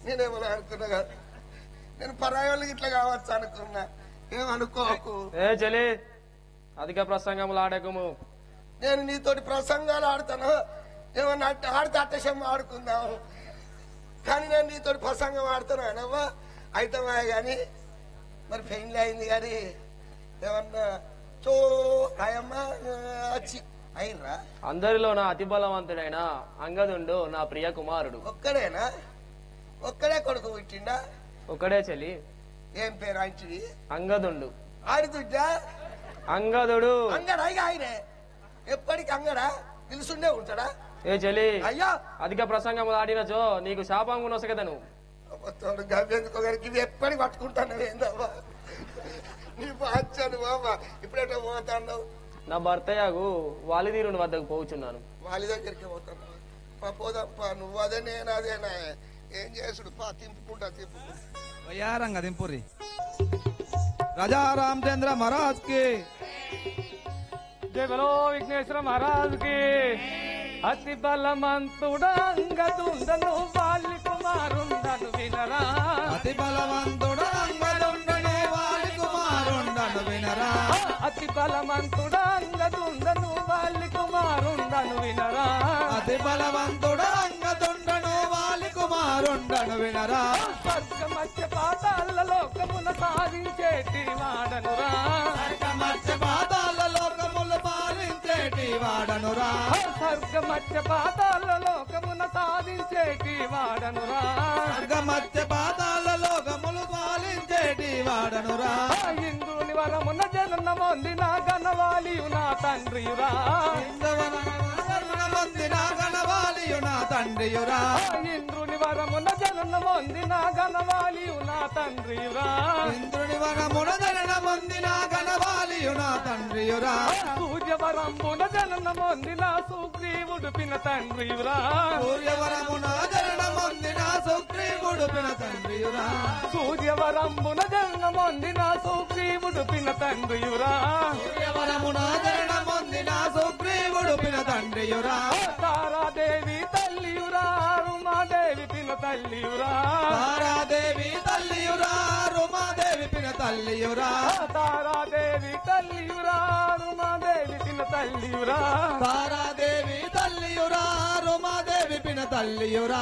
నేనేమన్నా అనుకున్నా కదా, నేను పరాయి వాళ్ళకి ఇట్లా కావచ్చు అనుకున్నా. ఏమనుకోకు. ఏ చెల్లి అధిక ప్రసంగములు ఆడకము. నేను నీతోటి ప్రసంగాలు ఆడతాను, ఏమన్నా ఆడితే అట్టశం ఆడుకుందాం, కానీ నేను నీతోటి ప్రసంగం ఆడుతాను అనవ్వా అయితమా. గాని మరి పెయిన్ అయింది కానీ ఏమన్నా చో ఆయమ్మా వచ్చి అయినరా? అందరిలో నా అతి బలవంతుడైన అంగదుండు నా ప్రియ కుమారుడు. ఒక్కడేనా? ఒక్కడే కొడుకు పుట్టిండా? ఒకడే చెల్లి. ఏం పేరు ఆయనది? అంగదుండు. ఆడిదుడ్డా? అంగదుడు. అంగడా? ఇక ఆయనే ఎప్పటికి అంగడా నిలుసుండే ఉంటాడా? ఏ చెల్లి అయ్యా అధిక ప్రసంగములు ఆడినచో నీకు శాపం కొనొసగదా నువ్వు. గవ్వెందుకో గారికి ఇవి ఎప్పటికి పట్టుకుంటాను ఏందవ్వా నీ బాధ్యను బాబా. ఇప్పుడేటో పోతాను? నా భర్తయ్యకు వాలిదీరుని వద్దకు పోచున్నాను. వాళ్ళ దగ్గరికి పోతాను. పోదాంపా. నువ్వు అదే నేను అదేనా? ఏం చేసుడు పా. తింపుకుంటా వయ్యారంగా దింపురి. రాజా రామచంద్ర మహారాజ్ కి జై బలో విఘ్నేశ్వర మహారాజ్ కి. అతి బలవంతుడా అంగదుండను వాలి కుమారుండను వినరా. అతి బలవంతుడు అంగదుండను వాలి కుమారుండను వినరా. అతి బలవంతుడా అంగదుండను వాలి కుమారుండను వినరా. అతి బలవంతుడు అంగదుండను వాలి కుమారుండను వినరా. స్వర్గమధ్య పాతాళ లోకమున సాధించేటి వాడనురా. స్వర్గమధ్య పాతాళ లోకములు పాలించేటి వాడనురా. స్వర్గమధ్య పాతాళ లోకమున సాధించేటి వాడనురా. స్వర్గమధ్య పాతాళ లోకములు పాలించేటి వాడనురా. ఇంద్రుని వరమున జనన పొందిన గణవాలియు నా తండ్రియురా. పొందిన గణవాలియు నా తండ్రియురా. ఇంద్రుని వరమున జనన పొందిన గణవాలియు నా తండ్రియురా. ఇంద్రుని వరమున జనన పొందిన గణవాలియు నా తండ్రియురా. సూర్యవరంబున జనన పొందిన సుగ్రీవుడు పిన తండ్రియురా. సూర్యవరమున జనన పొందిన సుగ్రీవుడు పిన తండ్రియురా. సూర్యవరంబున జనన పొందిన సుగ్రీవుడు పిన తండ్రియురా. సూర్యవరమున జనన పొందిన సుగ్రీవుడు పిన తండ్రియురా. తారాదేవి తల్లియురా రుమాదేవి పిన తల్లియురా. తారాదేవి తల్లియురా రుమాదేవి పిన తల్లియురా. తారాదేవి తల్లియురా రుమాదేవి పిన తల్లియురా. తారాదేవి తల్లియురా రుమాదేవి పిన తల్లియురా.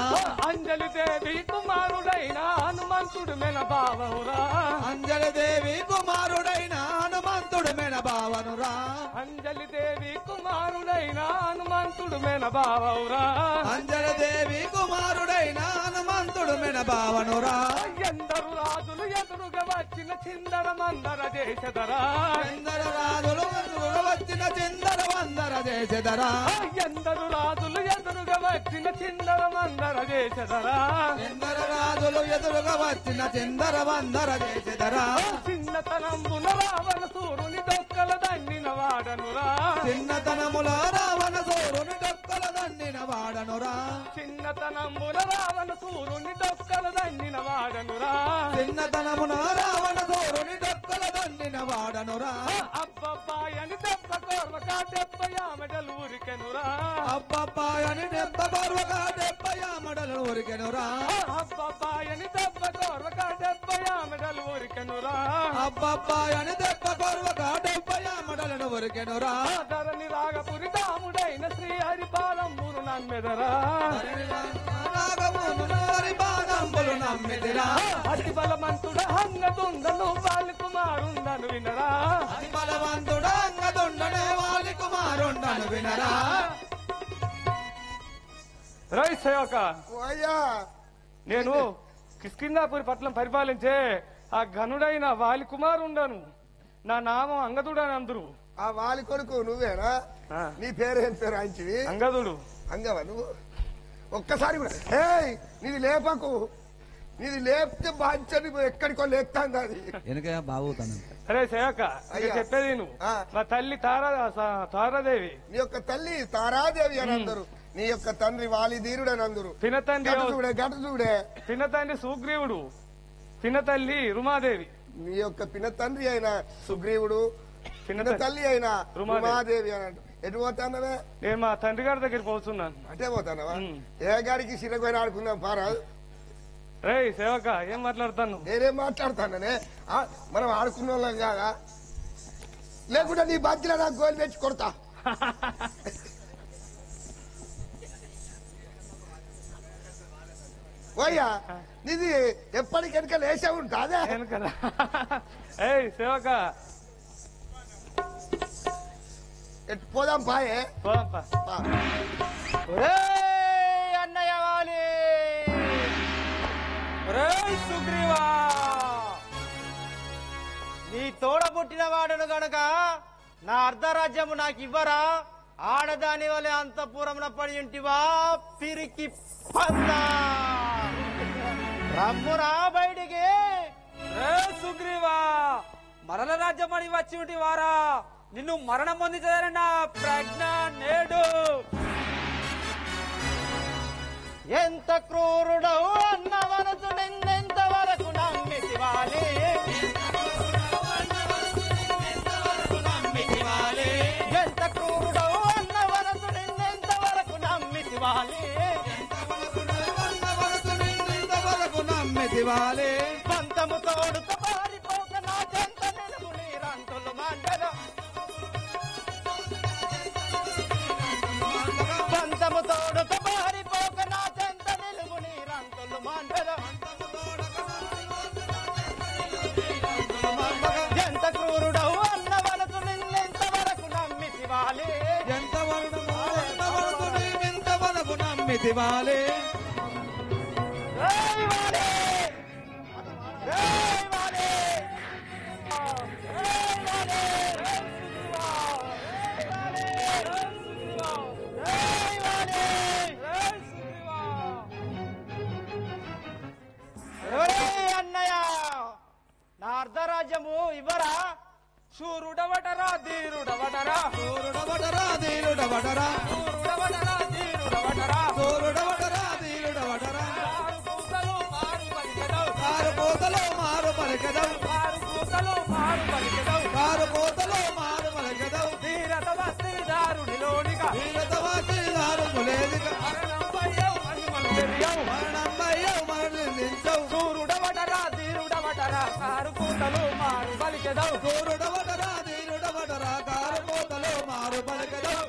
అంజలి దేవి కుమారుడైన హనుమంతుడు మెన భావమురా. అంజలి దేవి కుమారుడైన హనుమంతుడు మెన భావనురా. అంజలి దేవి కుమారుడైన హనుమంతుడు మెన భావమురా. అంజలి దేవి కుమారుడైన హనుమంతుడు మెన భావనురా. ఎందరు రాజులు ఎదురుగా వచ్చిన చిందర మందర చేసెదరా. ఎందరు రాజులు ఎదురుగా వచ్చిన చిందర వందర చేసెదరా. ఎందరు రాజులు ఎదురుగా వచ్చిన చిందర మందర చేసెదరా. ఎందరు రాజులు ఎదురుగా వచ్చిన చిందర వందర చేసెదరా. చిన్నతనంబున రావణ సూరుని డొక్కల దండిన వాడనురా. చిన్నతనముల రావణ సూరుని డొక్కల దండిన వాడనురా. చిన్నతనంబున రావణ సూరుని డొక్కల దండిన వాడనురా. చిన్నతనమున రావణ సూరుని డొక్కల దండిన వాడనురా. అబ్బబ్బాయని దెబ్బ కోర్వక 70 ఆమెడలు ఊరికెనురా. అబ్బబ్బాయని దెబ్బ కోర్వక 70 ఆమెడలు ఊరికెనురా. అబ్బబ్బాయని దెబ్బ కోర్వక 70 ఆమెడలు ఊరికెనురా. అబ్బబ్బాయని దెబ్బ కోర్వక 70 ఆమెడలను ఊరికెనురా. ధరణి రాగపురి దాముడైన శ్రీ హరిపాలంబును నమ్మెదరా. పాదంబులు నమ్మిదిరా. అతి బలవంతుడ హంగదుండను వాలి కుమారుండను వినరా. అతి బలవంతుడు అంగదుండను వాలి కుమారుండను వినరా. రై సేవక అయ్యా నేను కిష్కిందాపురి పట్నం పరిపాలించే ఆ ఘనుడైన వాలి కుమారుండను. నా నామం అంగదుడు అని అందరు. ఆ వాలి కొడుకు నువ్వేనా? నీ పేరేం పేరు ఆయనది? అంగదుడు. అంగవా నువ్వు? ఒక్కసారి కూడా ఏయ్ నీది లేపకు. నీది లేపితే బాధ్యత ఎక్కడికో లేపుతాంది అది. వెనక బాగుతాను. అరే సేవక చెప్పేది నువ్వు. ఆ. మా తల్లి తారాదేవి. నీ యొక్క తల్లి తారాదేవి అని అందరు. నీ యొక్క తండ్రి వాలిధీరుడు అని అందరు పినతండ్రి గటు చూడే పినతండ్రి సుగ్రీవుడు, పినతల్లి రుమాదేవి. నీ యొక్క పినతండ్రి అయిన సుగ్రీవుడు, పినతల్లి అయిన రుమాదేవి అని ఎటు పోతానవే? నేను మా తండ్రి గారి దగ్గరికి పోతున్నాను. అంటే పోతానవా? ఏ గాడికి సిరగొని ఆడుకుందాం పారాదు. రే సేవక, ఏం మాట్లాడుతాను? నేనేం మాట్లాడతాననే? మనం ఆడుకున్న వాళ్ళం కాదా? లేకుంటే నీ బాధ్యత నాకు గోలు తెచ్చి కొడతా. ఓయ్యా, నీది ఎప్పటికెనక లేచే ఉంటాదే కదా. ఏయ్ సేవక, పోదాం పాయే. పోదాంపా. అన్నయ్య వాలి, సుగ్రీవా, నీ తోడ పుట్టిన వాడును గనక నా అర్ధరాజ్యము నాకు ఇవ్వరా? ఆడదాని వలె అంతఃపురమున పడి ఉంటివా పిరికి పందా? రమ్మురా బయటికి. సుగ్రీవా, మరల రాజ్యం అని వచ్చి ఉంటి వారా? నిన్ను మరణం పొందించారన్న ప్రజ్ఞ నేడు. ఎంత క్రూరుడవు అన్న మనసు నిన్నెంత వరకు నమ్మితివాలి? ఎంత క్రూరుడవు అన్న మనసు నిన్నెంత వరకు నమ్మితివాలి? పంతము తోడుతో పారిపోక నా చెంత నిలువు నీరంతులు మాండద. పంతము తోడుతో పారిపోక నా చెంత నిలువు నీరంతులు మాండద. ఎంత క్రూరుడవు అన్న మనసు నిన్నెంత వరకు నమ్మితివాలి? ఎంతవరకు నమ్మితివాలి? అన్నయ్య, నా అర్ధరాజ్యము ఇవ్వరా? శూరుడవటరా ధీరుడవటరా, సూర్యుడవటరా ధీరుడవటరా, శూరుడవటరా ధీరుడవటరా, సూర్యుడవటరా ధీరుడవటరా. కారు కోతలో మారు పలికెదవు, కారు కోతలో మారు పలికెదవు. ధీరత వస్తి దారునిలోనిగా, వీరత వాటి దారుము లేదిగా. మరణమయ్యవు మరణించవు. శూరుడవటరా ధీరుడవటరా, కారు కూతలు మారు పలికెదవు. సూర్యుడవటరా ధీరుడవటరా, కారు కోతలో మారు పలికెదవు.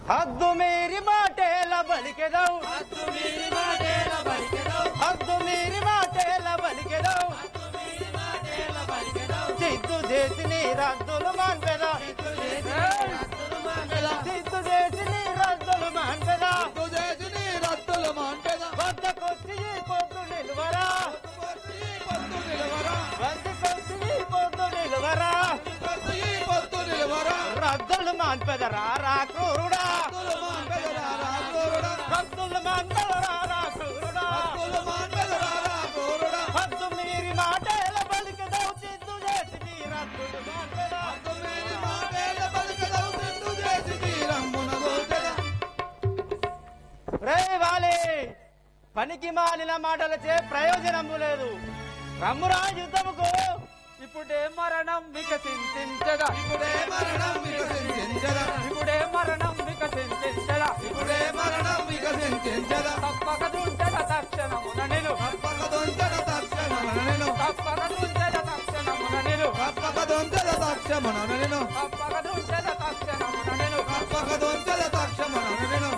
హద్దు మీరి మాటేల బలికెదవు, హద్దు మీరి మాటేల బలికెదవు. చిత్తు చేసి నీ రద్దులు మాన్పెదా, చిత్తు చేసి నీ రద్దులు మాన్పెదా. వద్దకొచ్చి ఈ పొద్దు నిలువరా, వద్దకొచ్చి ఈ పొద్దు నిలువరా. రద్దులు మాన్పెదరా రా క్రూరుడా, రద్దులు మాన్పెదరా రా క్రూరుడా. హద్దు మీరి మాటేల బలికెదవు, చిత్తు చేసి నీ రద్దులు మాన్పెదా. రే వాలి, పనికి మాలిన మాటలచే ప్రయోజనము లేదు. రమ్మురా యుద్ధముకు. ఇప్పుడే మరణం వికసించగా, ఇప్పుడే మరణం వికసించెదరా, ఇప్పుడే మరణం వికసించగా, ఇప్పుడే మరణం వికసించెదరా. తప్పక దుంచద తక్షణమున నిలు, తప్పక దొంచెద తక్షణమున నిన్ను, తప్పక దుంచద తక్షణమున నిలు, తప్పక దొంచెద తక్షణమున నిన్ను, తప్పక దుంచద తక్షణమున నిలు. తప్పక దొంచెద తక్షణమున నిన్ను.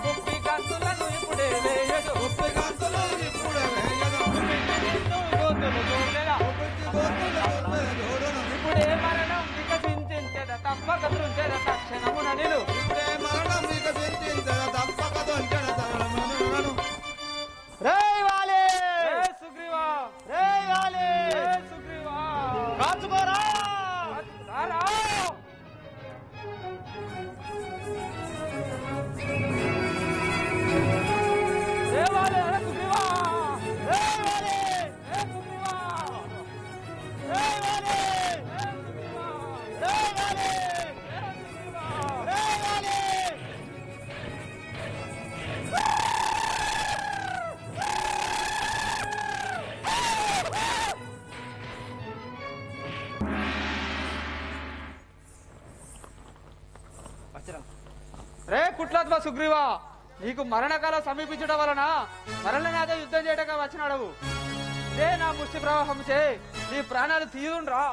కాచుకోరా రారా దేవాలే అరే సుగ్రీవా దేవాలే ఏ సుగ్రీవా దేవాలే ఏ సుగ్రీవా దేవాలే ఏ సుగ్రీవా దేవాలే రే కుట్లాత్మ సుగ్రీవా నీకు మరణకాలం సమీపించడం వలన మరణనాథ యుద్ధం చేయటగా వచ్చినాడవు ఇదే నా ముష్టి ప్రవాహం చే నీ ప్రాణాలు తీయుండ్రా.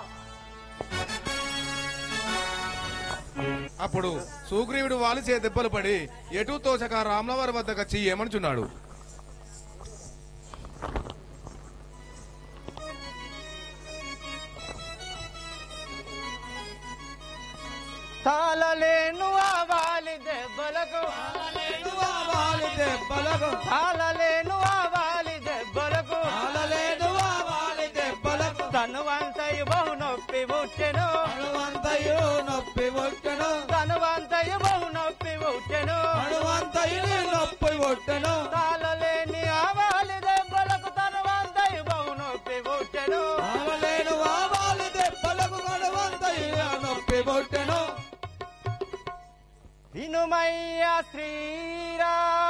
అప్పుడు సుగ్రీవుడు వాలిచే దెబ్బలు పడి ఎటు తోచక రాములవారి వద్దకు వచ్చి ఏమనుచున్నాడు. తాళలేను ఆవాలి దెబ్బలకు తాళలేను ఆవాలి దెబ్బలకు తాళలేను ఆవాలి దెబ్బలకు తాళలేను ఆవాలి దెబ్బలకు తనువంతయు బహు నొప్పి పుట్టెను హనుమంతయు నొప్పి పుట్టెను తనువంతయు బహు నొప్పి పుట్టెను హనుమంతయు నొప్పి పుట్టెను తాళలేని ఆవాలి దెబ్బలకు తనువంతయు బహు నొప్పి పుట్టెను తాళలేను ఆవాలి దెబ్బలకు హనుమంతయు నొప్పి పుట్టెను. వినుమయ్యా శ్రీరామ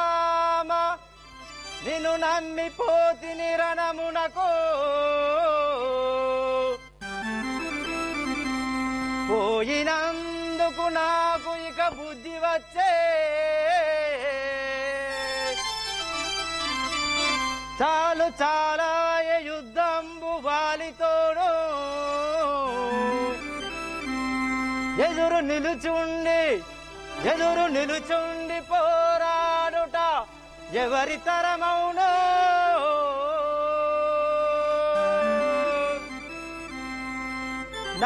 నిన్ను నమ్మిపోతిని రణమునకు పోయినందుకు నాకు ఇక బుద్ధి వచ్చే చాలు చాలాయ యుద్ధంబు వాలితోడు ఎదురు నిలుచుండి పోరాడుట ఎవరి తరమౌనో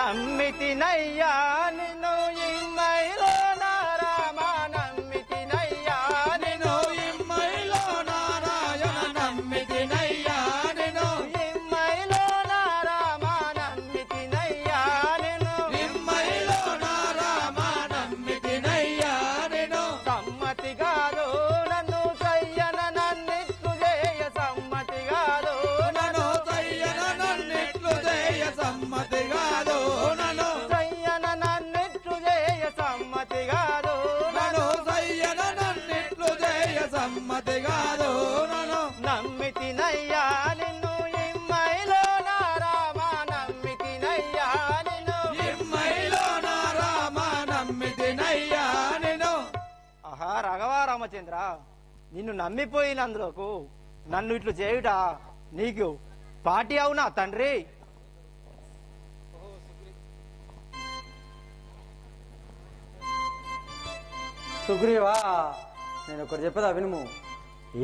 నమ్మితినయ్యా నిన్ను ఇమ్మైలో నారామ నమ్మితినయ్యా నిన్ను ఇమ్మైలో నారాయణ నమ్మితినయ్యా నిన్ను ఇమ్మైలో నారామ నమ్మితినయ్యా నిన్ను ఇమ్మైలో నారామ నమ్మితినయ్యా నిన్ను సమ్మతి కాదు నన్ను సయ్యన నన్నిట్లు చేయ సమ్మతి కాదు నన్ను సయ్యన నన్నిట్లు చేయ సమ్మతి కాదు నన్ను సయ్యన నన్నిట్లు చేయ సమ్మతి కాదు నన్ను సయ్యన నన్నిట్లు చేయ సమ్మతి కాదు నన్ను నమ్మితినయ్యా నిన్ను ఇమ్మైలో నారామ నమ్మితినయ్యా నిన్ను ఇమ్మైలో నారామ నమ్మితినయ్యా నిన్ను. ఆహా రాఘవ రామచంద్ర నిన్ను నమ్మిపోయినందుకు నన్ను ఇట్లు చేయుట నీకు పాటి అవునా తండ్రి? సుగ్రీవా నేను ఒకటి చెప్పదా వినుము.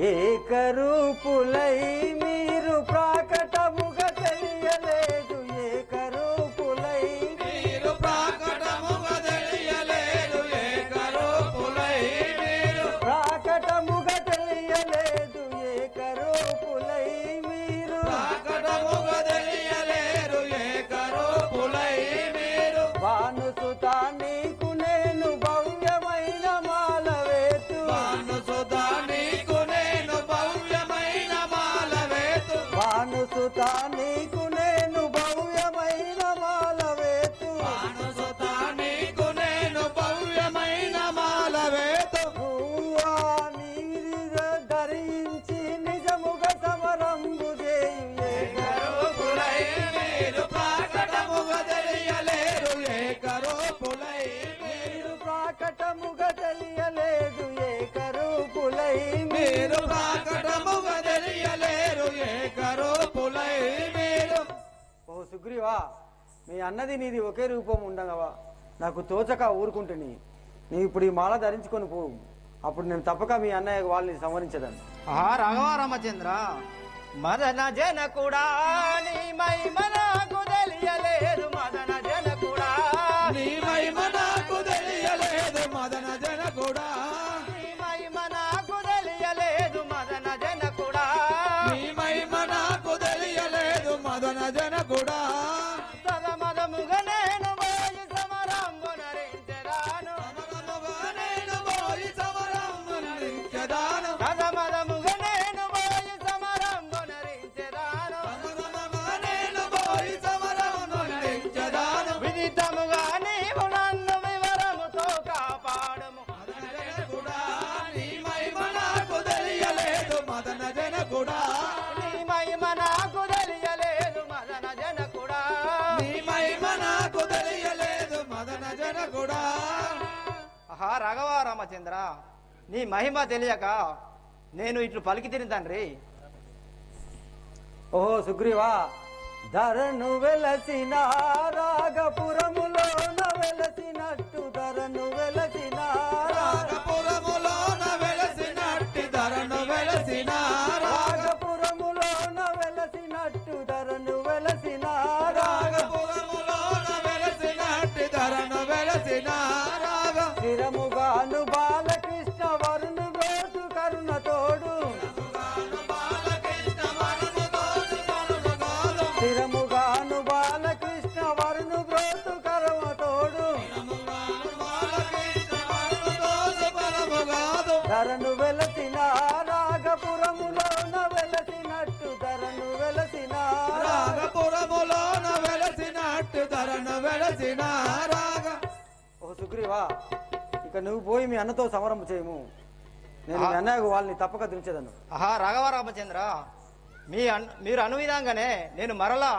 ఏకరూపులై మీరు ప్రాకటముగా తెలియలేదు ఏకరూపులై మీరు ప్రాకటముగా తెలియలేదు ఏకరూపులై మీరు ప్రాకటముగా తెలియలేదు ఏకరూపులై మీరు ప్రాకటముగా తెలియలేరు ఏకరూపులై మీరు భానుసుత నీకు నేను భవ్యమైన మాలవేతు భానుసుత నీకు నేను భవ్యమైన మాలవేతు భానుసుత నీకు నేను భవ్యమైన మాలవేతు భానుసుత నీకు నేను భవ్యమైన మాలవేతు నువ్వా నీరిగా ధరించి నిజముగా సమరంబు చేయు ఏకరూపులై మీరు ప్రాకటముగా తెలియలేరు ఏకరూపులై మీరు ప్రాకటముగా తెలియలేదు ఏకరూపులై మీరు ప్రాకటముగా తెలియలేరు ఏకరూపులై మీరు. ఓ సుగ్రీవా మీ అన్నది నీది ఒకే రూపం ఉండగవా నాకు తోచక ఊరుకుంటుని నీవు ఇప్పుడు ఈ మాల ధరించుకొని పోవు అప్పుడు నేను తప్పక మీ అన్నయ్య వాళ్ళని సంవరించదాన్ని. ఆహా రాఘవ రామచంద్ర మదన జన కూడా నీ మహిమ నాకు తెలియలేదు మదన జన కూడా నీ మహిమ నాకు తెలియలేదు మదన జన కూడా నీ మహిమ నాకు తెలియలేదు మదన జన కూడా నీ మహిమ నాకు తెలియలేదు మదన జన కూడా సదమ ఆహా రాఘవ రామచంద్ర, నీ మహిమ తెలియక నేను ఇట్లు పలికి తిని తండ్రి. ఓహో సుగ్రీవా, ధరను వెలసిన రాగపురములోన వెలసినట్టు ధరను వెలసిన రాగపురములోన వెలసినట్టి ధరను వెలసిన రాగపురములోన వెలసినట్టు ధరను వెలసిన రాగపురములోన వెలసినట్టి ధరను వెలసిన రాగ స్థిరముగాను బాలకృష్ణ వరుణు బ్రోతు కరుణ తోడు స్థిరముగాను బాలకృష్ణ వరుణు బ్రోతు కరుణ తోడు ధరను వెలసిన రాగపురములోన వెలసినట్టు ధరను వెలసిన రాగపురములోన వెలసినట్టు ధరను వెలసిన రాగ. ఓ సుగ్రీవా, ఇక నువ్వు పోయి మీ అన్నతో సమరం చేయము. నేను మీ అన్నయ్యకు వాళ్ళని తప్పక దించేదను. ఆహా రాఘవ రామచంద్ర, మీరు అను విధంగానే నేను మరలా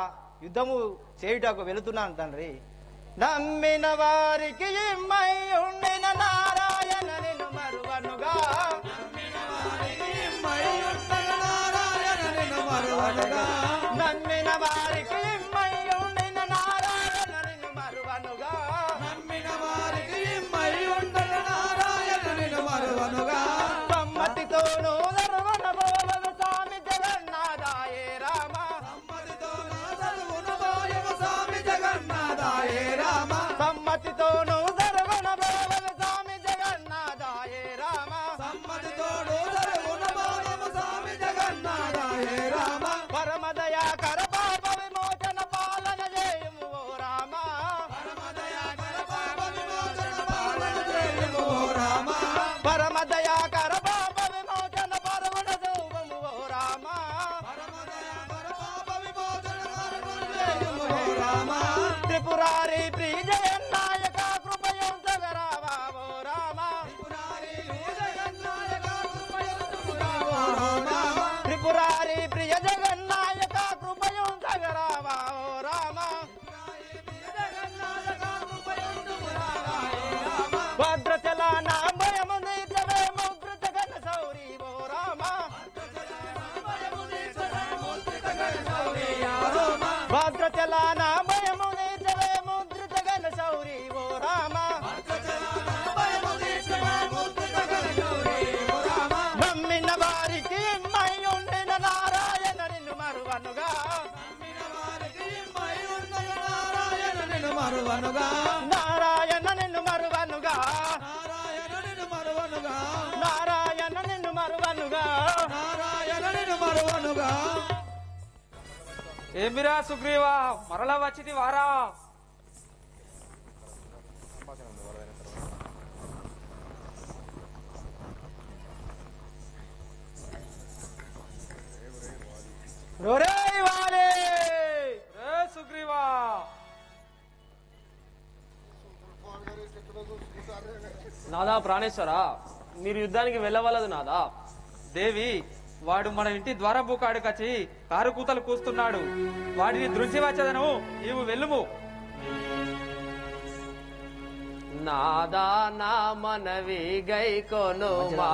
యుద్ధము చేయుటకు వెళుతున్నాను తండ్రి. నమ్మిన వారికి ఇమ్మై ఉండిన నారాయణ నిన్ను మరువనుగా, నమ్మిన వారికి ఇమ్మై ఉండిన నారాయణ నిన్ను మరువనుగా, నమ్మిన వారికి ఇమ్మై ఉండిన నారాయణ నిన్ను మరువనుగా, నమ్మిన వారికి ఇమ్మై ఉండిన నారాయణ నిన్ను మరువనుగా, సమ్మతితోనూ దర్వన బోలవు స్వామి జగన్నాథాయే రామ, సమ్మతితోనూ దర్వన బోలవు స్వామి జగన్నాథాయే రామ, సమ్మతితోనూ దర్వన బోలవు స్వామి జగన్నాథాయే రామ, సమ్మతితోనూ దర్వన బోలవు స్వామి జగన్నాథాయే రామ, పరమదయాకర పాప విమోచన పాలన చేయుము ఓ రామ, పరమదయాకర పాప విమోచన పాలన చేయుము ఓ రామ, పరమదయాకర పాప విమోచన పరమున చూపము ఓ రామ, పరమదయాకర పాప విమోచన పాలన చేయుము ఓ రామ, త్రిపురారి ప్రియ జగన్నాయక కృపయంతగరావా ఓ రామ, త్రిపురారి ప్రియ జగన్నాయక కృపయంతగరావా ఓ రామ, భద్రచల నా భయము నీచవే ముద్రిత ఘన సౌరి ఓ రామ, భద్రచల నా భయము నీచవే ముద్రిత ఘన సౌరి ఓ రామ, నమ్మిన వారికి ఇమ్మై ఉండిన నారాయణ నిన్ను మరువనుగా, నారాయణ నిన్ను మరువనుగా, నారాయణ నిన్ను మరువనుగా, నారాయణ నిన్ను మరువనుగా, నారాయణ నిన్ను మరువనుగా. నారాయణ నిన్ను మరువనుగా. ఏమిరా సుగ్రీవా, మరలా వచ్చింది వారా? ఒరేయ్ వాలే! రే సుగ్రీవా, నాదా ప్రాణేశ్వరా, మీరు యుద్ధానికి వెళ్ళవలదు నాదా. దేవి, వాడు మన ఇంటి ద్వారపు కాడుకచ్చి కారు కూతలు కూస్తున్నాడు. వాడిని దృంచి వచ్చదను, నీవు వెళ్ళుము. నాదా నా మనవి గైకొనుమా,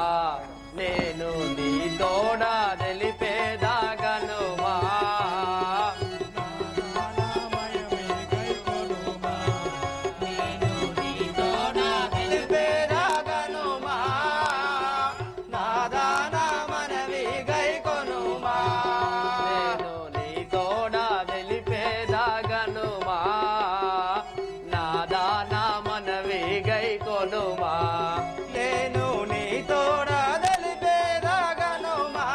నేను నీ తోడ తెలిపేదాగనుమా, తెలిపేదాగనుమా, నాదా నా మనవి గైకొనుమా, నేను నీ తోడ తెలిపేదాగనుమా, నాదా నా మనవి గైకొనుమా, నేను నీ తోడ తెలిపేదాగనుమా,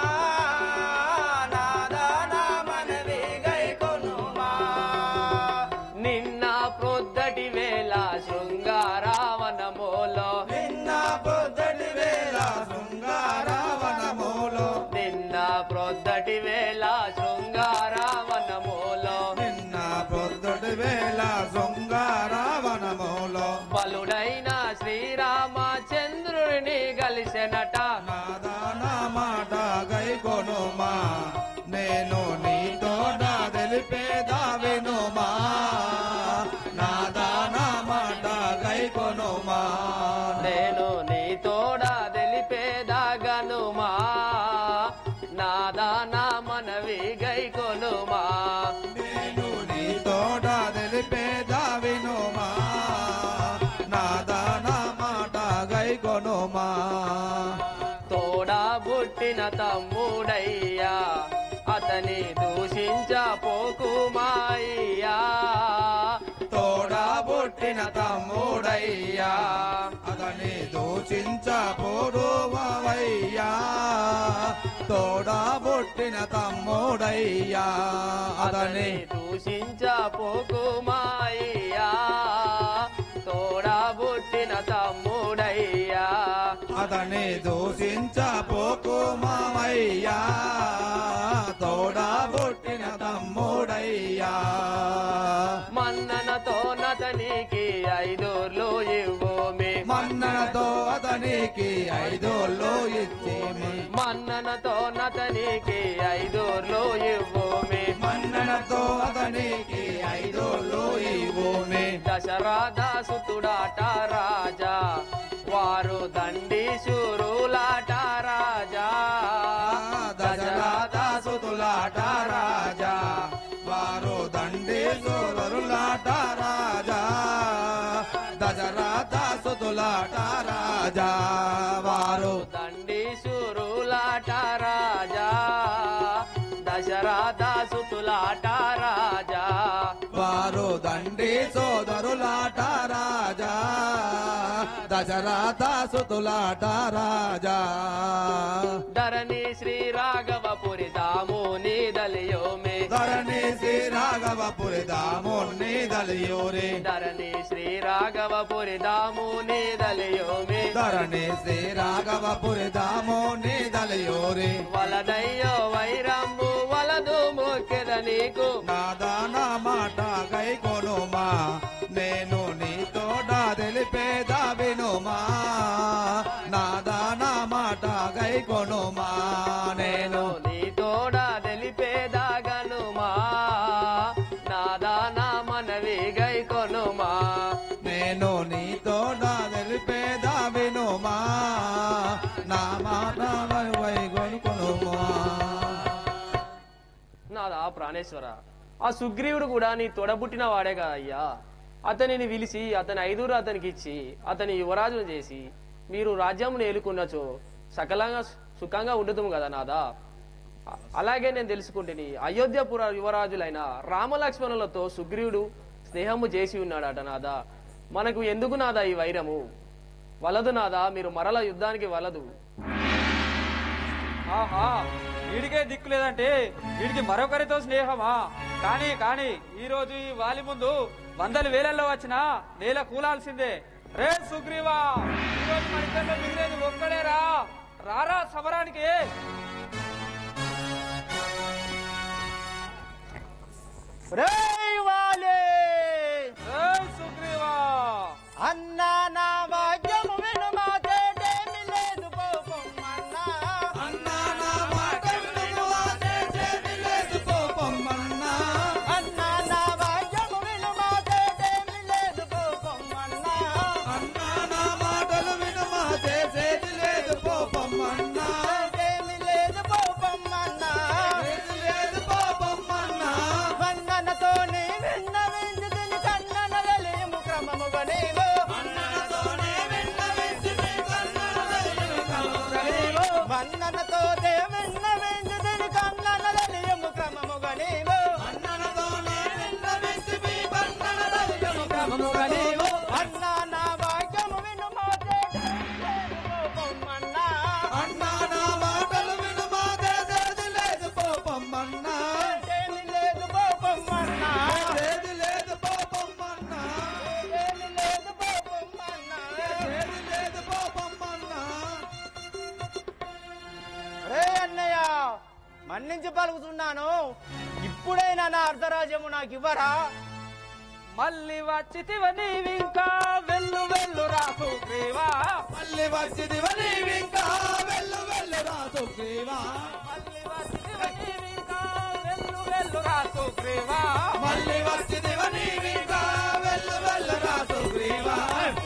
మాయ్యా తోడా పుట్టిన తమ్ముడయ్యా అతని దూషించపోడు మావయ్యా తోడా పుట్టిన తమ్ముడయ్యా అతని దూషించపోకు మాయ్యా తోడా పుట్టిన తమ్ముడయ్యా అతని దూషించపోకు మావయ్యా తోడా పుట్టిన తమ్ముడయ్యా మన్ననతో నతనికి 5 ఇవ్వుమి మన్ననతో అతనికి 5 ఇచ్చేమి మన్ననతో నతనికి 5 ఇవ్వుమి మన్ననతో అతనికి 5 ఇవ్వుమి దశరథసుతుడాట రాజా వారు దండీశూరులాట రాజా దశరథసుతులాట రాజా వారు దండీశూరులాట రాజా దశరథసుతులాట రాజా వారు దండీశూరులాట రాజా దశరథసుతులాట రాజా వారు దండి సోదరులాట రాజా దశరథసుతులాట రాజా ధరణి శ్రీ రాఘవపురి దాముని దలియోమే ధరణి శ్రీ రాఘవపురి దాముని దలియోరే ధరణి శ్రీ రాఘవపురి దాముని దలియోమే ధరణి శ్రీ రాఘవపురి దాముని దలియోరే వలదయ్యో వైరంబు వలదు మొక్కెద నీకు నాదాన మాట గై కొనుమా నేను నీతోడా తెలిపేదా వినుమా నాదాన మాట గై కొనుమా నేను నీ తోడ తెలిపేదాగనుమా నాదానా మనవి గై కొనుమా నేను నీతోడా తెలిపేదా వినుమా నా మాట వై కొనుమా నాదా ప్రాణేశ్వర ఆ సుగ్రీవుడు కూడా నీ తొడబుట్టిన వాడే కదా అయ్యా అతనిని పిలిచి అతని 5 అతనికి ఇచ్చి అతని యువరాజును చేసి మీరు రాజ్యమును ఏలుకున్నచో సకలంగా సుఖంగా ఉండుతాము కదా నాదా అలాగే నేను తెలుసుకుంటుని అయోధ్యపుర యువరాజులైన రామలక్ష్మణులతో సుగ్రీవుడు స్నేహము చేసి ఉన్నాడట నాదా మనకు ఎందుకు నాదా ఈ వైరము వలదు నాదా మీరు మరల యుద్ధానికి వలదు ఆహా వీడికే దిక్కు లేదంటే వీడికి మరొకరితో స్నేహమా కానీ ఈ రోజు ఈ వాలి ముందు 100 వేలల్లో వచ్చినా నేల కూలాల్సిందే రే సుగ్రీవా ఈ రోజు మన ఇద్దరిలో మిగిలేది ఒక్కడేరా రారా సమరానికి సుగ్రీవా అన్నా నా భాగ్యము విను మా తేటేమి లేదు పోపమ్మన్నా అన్నా నా మాట విను చేసేది లేదు పోపమ్మన్నా అన్నా నా భాగ్యము విను మా తేటేమి లేదు పోపమ్మన్నా అన్నా నా మాటలు విను చేసేది లేదు పోపమ్మన్నా తేటేమి లేదు పోపమ్మన్నా చేసేది లేదు పోపమ్మన్నా వన్ననతో నీ విన్న విందుని కన్నన వెలియము క్రమముగా నీవు అన్నతోనే విన్న వింటిని కన్నడలేము వన్ననతో దే విన్న విందుని కన్నన వెలియము క్రమముగా నీవు అన్నతోనే విన్న వింటిని కన్నడలేము క్రమముగా నీవు అన్నా నా భాగ్యము విను మా తేటేమి లేదు పోపమ్మన్నా అన్నా నా మాటలు విను చేసేది లేదు పోపమ్మన్నా తేటేమి లేదు పోపమ్మన్నా చేసేది లేదు పోపమ్మన్నా తేటేమి లేదు పోపమ్మన్నా చేసేది లేదు పోపమ్మన్నా రే అన్నయ్య మన్నించి పలుకుతున్నాను ఇప్పుడైనా నా అర్ధరాజ్యము నాకు ఇవ్వరా మళ్ళీ వచ్చితివ నీవింకా వెళ్ళు వెళ్ళు రా సుగ్రీవా మళ్ళీ వచ్చిదివ నీవింకా వెళ్ళు వెళ్ళు రా సుగ్రీవా మళ్ళీ వచ్చితివ నీవింకా వెళ్ళు వెళ్ళు రా సుగ్రీవా మళ్ళీ వచ్చిదివ నీవింకా వెళ్ళు వెళ్ళు రా సుగ్రీవా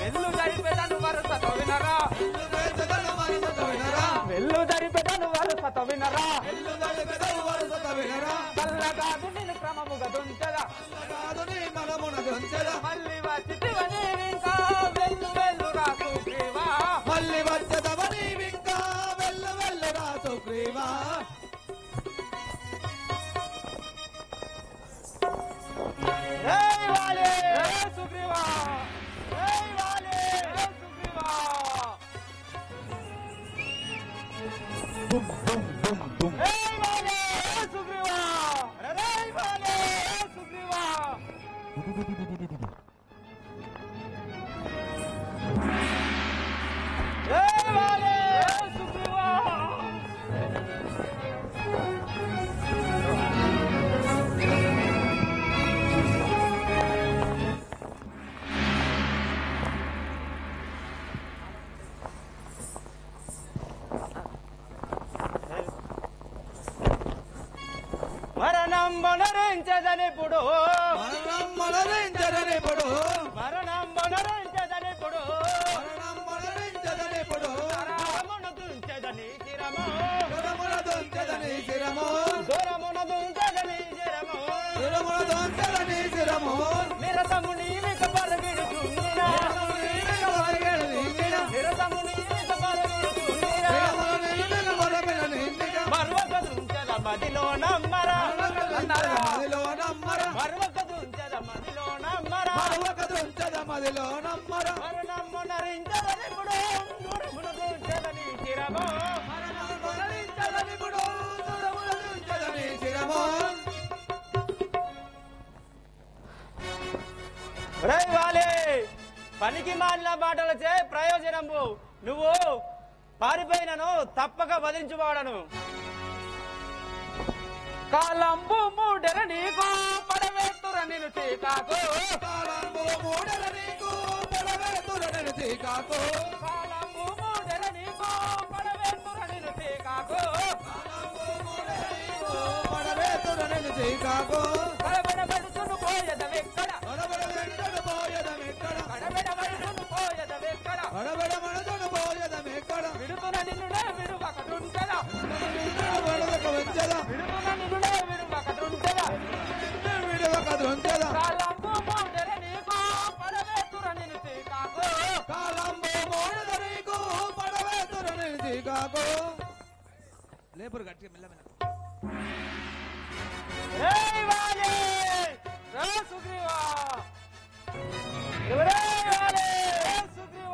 వెళ్ళు జరిపెదను వరుసతో వినరా వెళ్ళు వేసదను వరుసతో వినరా వెళ్ళు జరిపెదను వరుసతో వినరా వెళ్ళు వెలుగదవు వరుసతో వినరా చల్లగాదు నేను క్రమముగా దుంచదా కాదు నీ మనమున దొంచెదా మళ్ళీ వచ్చితివ నీవింకా వెళ్ళు వెళ్ళు రా సుగ్రీవా మళ్ళీ వచ్చదవ నీవింకా వెళ్ళు వెళ్ళు రా సుగ్రీవా మరణం మొనరించదనిప్పుడు మరణం మొనరించదనిప్పుడు మరణం మొనరించదనిప్పుడు మరణం మొనరించదనిప్పుడు దూరమున దుంచెదని శిరము దూరమున దొంచెదని శిరము దూరమున దుంచెదని శిరము దూరమున దొంచెదని శిరము నిరతము నీవిక పరగిడుచుండిన నిరతము నీవిక పరగిడుచుండిన మరువక దుంచెద మదిలో నమ్మర మదిలో నమ్మర మరువక దుంచెద మదిలో నమ్మర మరువక దుంచెద మదిలో నమ్మర మరణం మొనరించదనిప్పుడు దూరమున దుంచెదని శిరము మరణం మొనరించదనిప్పుడు దూరమున దొంచెదని శిరము రేవాలే పనికి మాలిన మాటలచే ప్రయోజనము నువ్వు పారిపోయినను తప్పక వధించువాడను కాలంబు మూడెర నీకు పడవేస్తుర నిన్ను చీకాకు కాలంబు మూడల నీకు పడవేతురని చీకాకు కాలంబు మూడెర నీకు పడవేస్తుర నిన్ను చీకాకు పడవేతురని చీకాకు కడబెడబడుచును పోయదవెక్కడ కడబడబెడతడు పోయదమెక్కడ కడబెడబడుచును పోయదవెక్కడ కడబడమడతడు పోయదమెక్కడ విడుతున నిన్నుడే విడువకటుంటెదా వడదక వచ్చదా విడుతున నిన్నుడే విడువకటుంటెదా విడవక దొంచెద కాలంబు మూడెర నీకు పడవేస్తుర నిన్ను చీకాకు కాలంబు మూడల నీకు పడవేతురని చీకాకు లేపురు గట్టిగా మెల్లమెల్ల రేవాలే రే సుగ్రీవా రేవాలే రే సుగ్రీవా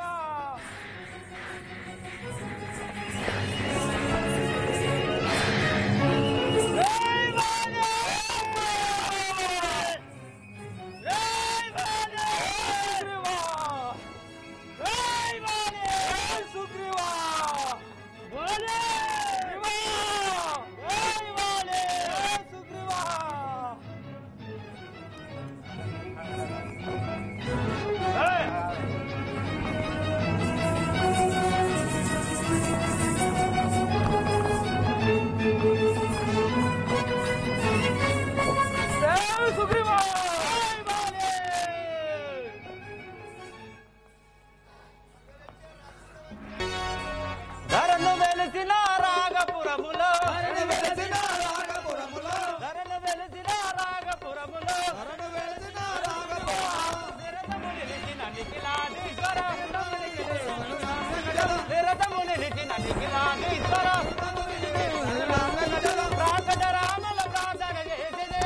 ధరను వెలిసిన రాగపురములో ధరను వెలసిన రాగపురములో ధరను వెలిసిన రాగపురములో ధరను వెలసిన రాగపురములో నిరతము నిలిచిన నిఖిలాదీశ్వర నిరతము నిలిచిన నిఖిలాదీశ్వర ప్రాకట రామల ప్రార్థన చేసిదే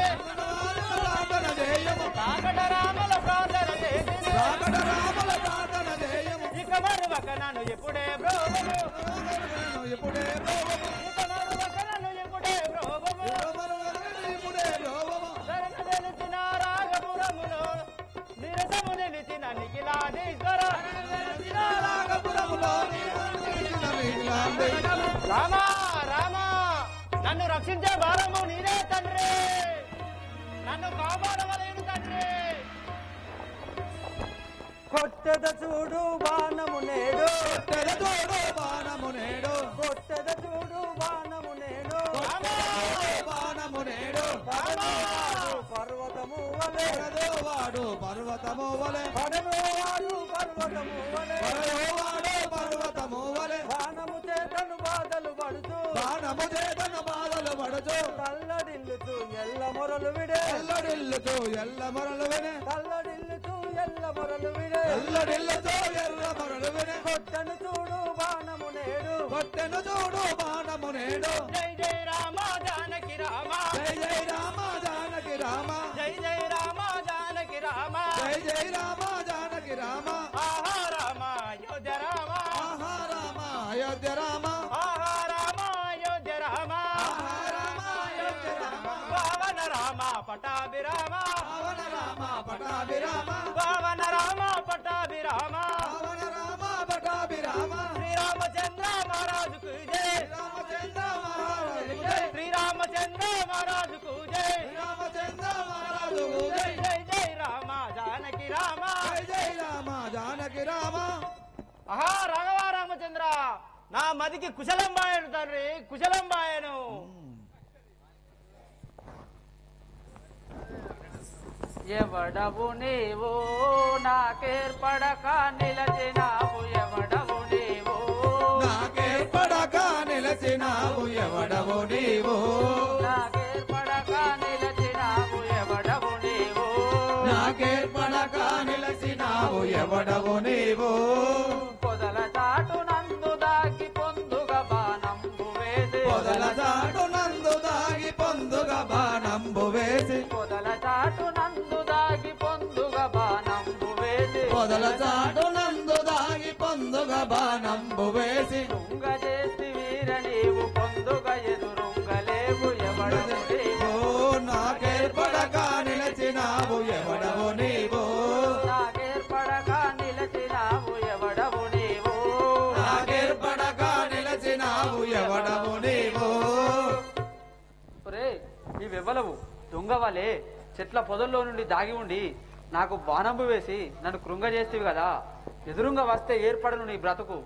ప్రార్థన చేయము ప్రాకట రామల ప్రార్థన చేసిదే ప్రాకట రామల ప్రార్థన చేయము ఇక మరువక నన్ను ఎప్పుడే బ్రోవము ఇప్పుడే రోవము ఇక మరువక నన్ను ఎప్పుడే బ్రోవము ఇప్పుడే రోవము ధరను వెలిసిన రాగపురములో నిరతము నిలిచిన నిఖిలాదీశ్వర రాగపురములో నిలిచిన మిగిలాంది రామా రామా నన్ను రక్షించే భారము నీరే తండ్రి నన్ను కాపాడవలేను తండ్రి కొట్టెద చూడు బాణము నేడు తెరదోడు బాణము నేడు కొట్టెద చూడు బాణము నేడు బాణము నేడు పర్వతము వలె పరదోవాడు పర్వతము వలె పడనోవాడు పర్వతము వలె పరదోవాడు పర్వతము వలె బాణము చేతను బాధలు పడుతూ బాణము చేతను బాధలు పడుచు తల్లడిల్లుతూ ఎల్ల మొరలు విడే ఎల్లడిల్లుతూ ఎల్ల మొరలు వినే తల్లడిల్లుతూ ఎల్ల మొరలు విడే ఎల్లడిల్లుతూ ఎల్ల మొరలు వినే కొట్టను చూడు బాణము నేడు కొట్టెను చూడు బాణము నేడు జై జై రామ జానకి రామ జై జై రామ జానకి రామ జై జై రామ జానకి రామ జై జై రామ జానకి రామ ఆహా రామ అయోధ్య రామ ఆహా రామ అయోధ్య రామ ఆహా రామ అయోధ్య రామ ఆహా రామ అయోధ్య రామ పావన రామ పటాభిరామ పవన రామ పటా మహారాజుకు జై రామచంద్ర మహారాజుకు జై జై జై రామ జానకి రామ జై రామ జానకి రామ. ఆహా రాఘవ రామచంద్ర నా మదికి కుశలం బాయను తండ్రి కుశలం బాయను. ఎవడవు నీవు నాకేర్పడక నిలచినావు ఎవడవు నీవు నాకేర్పడక నిలచినావు ఎవడవు నీవు నాకేర్పడక నిలచినావు ఎవడవు నీవు నాకేర్పడక నిలచినావు ఎవడవు నీవు పొదల చాటు నందు దాగి పొందుగ బాణంబు వేసి పొదల చాటు నందు దాగి పొందుగ బాణంబు వేసి పొదల చాటు నందు దాగి పొందుగ బాణంబు వేసి పొదల చాటు నందు దాగి పొందుగ బాణంబు వేసి రుంగ చేసి వీర నీవు పొందుగ ఎదురుంగలేవు ఎవడవు నీవు ఓ నాకేర్పడక నిలచినావు ఎవడవు నీవు నాకేర్పడక నిలచినావు ఎవడవు నీవు నాకేర్పడక నిలచినావు ఎవడవు నీవు ఒరే నీవెవ్వలవు దొంగవలే చెట్ల పొదల్లో నుండి దాగి ఉండి నాకు బాణంబు వేసి నన్ను కృంగజేస్తేవి కదా ఎదురుంగా వస్తే ఏర్పడను నీ బ్రతుకు.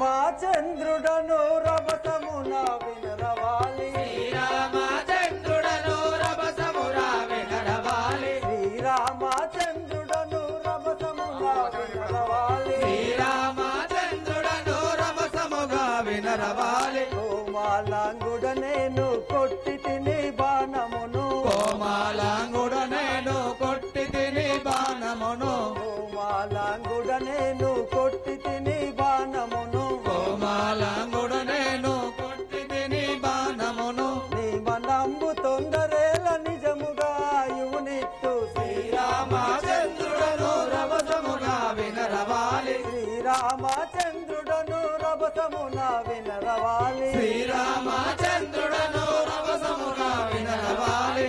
శ్రీరామచంద్రుడను రభసమున వినరవాలి శ్రీరామచంద్రుడను రభసమురా వినరవాలి శ్రీరామచంద్రుడను రభసమున వినరవాలి శ్రీరామచంద్రుడను రభసముగా వినరవాలి కోమాలాంగుడ నేను కొట్టి తిని బాణమును కోమాలాంగుడ నేను కొట్టి తిని బాణమును కోమాలాంగుడ నేను కొట్టి తిని బాణమును కోమాలాంగుడ నేను కొట్టి తిని బాణమును నీ మనంబు తొందరేల నిజముగా యునిత్తు శ్రీరామచంద్రుడను రభసముగా వినరవాలి శ్రీరామచంద్రుడను రభసమున వినరవాలి శ్రీరామచంద్రుడను రభసముగా వినరవాలి.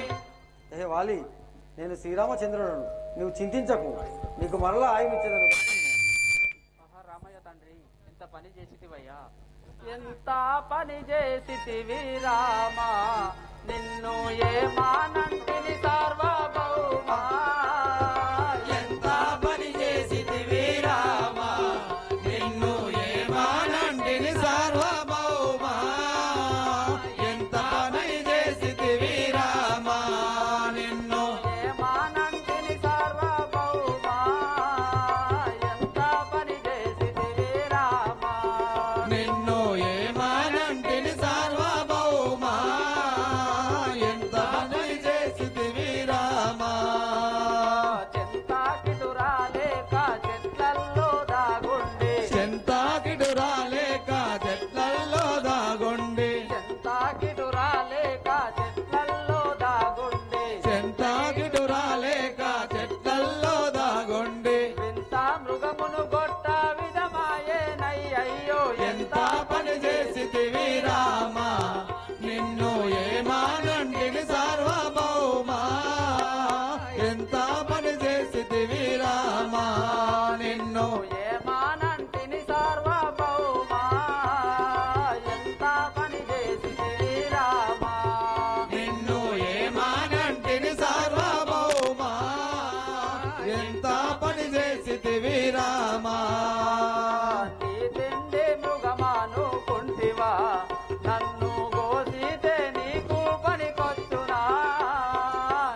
ఏ వాలి నేను శ్రీరామచంద్రుడను నువ్వు చింతించకు నీకు మరలా ఆయుమిచ్చదను. రామయ్య తండ్రి ఎంత పని చేసిటివయ్యా ఎంత పని చేసిటివి రామా నిన్ను ఏమానంటిని సార్వభౌమా ఎంత పని చేసితివి రామా నిన్ను ఏమానంటిని సార్వభౌమా ఎంత పని చేసితివి రామా నిన్ను ఏమానంటిని సార్వభౌమా ఎంత పని చేసిటివి రామా నిన్ను ఏమానంటిని సార్వభౌమా ఎంత పని చేసితివి రామా చెంతాకిటు రాలేక చెట్లల్లో దాగుండి చెంతాకిడు రాలేక చెట్లల్లో దాగుండి చెంతాకిటు రాలేక చెట్లల్లో దాగుండి చెంతాకిడు రాలేక చెట్లల్లో దాగుండి వింత మృగమును గొట్ట విధమాయేనయ్యో ఎంత పని చేసితివి రామా నిన్ను ఏమానంటిని సార్వభౌమా ఎంత పని చేసితివి రామా నిన్ను ఏమానంటిని సార్వభౌమా ఎంత పని చేసితివి రామా నిన్ను ఏమానంటిని సార్వభౌమా ఎంత పని చేసితివి రామా నీ తిండి మృగమాను కుంటివా నన్ను గోసితే నీకు పనికొచ్చునా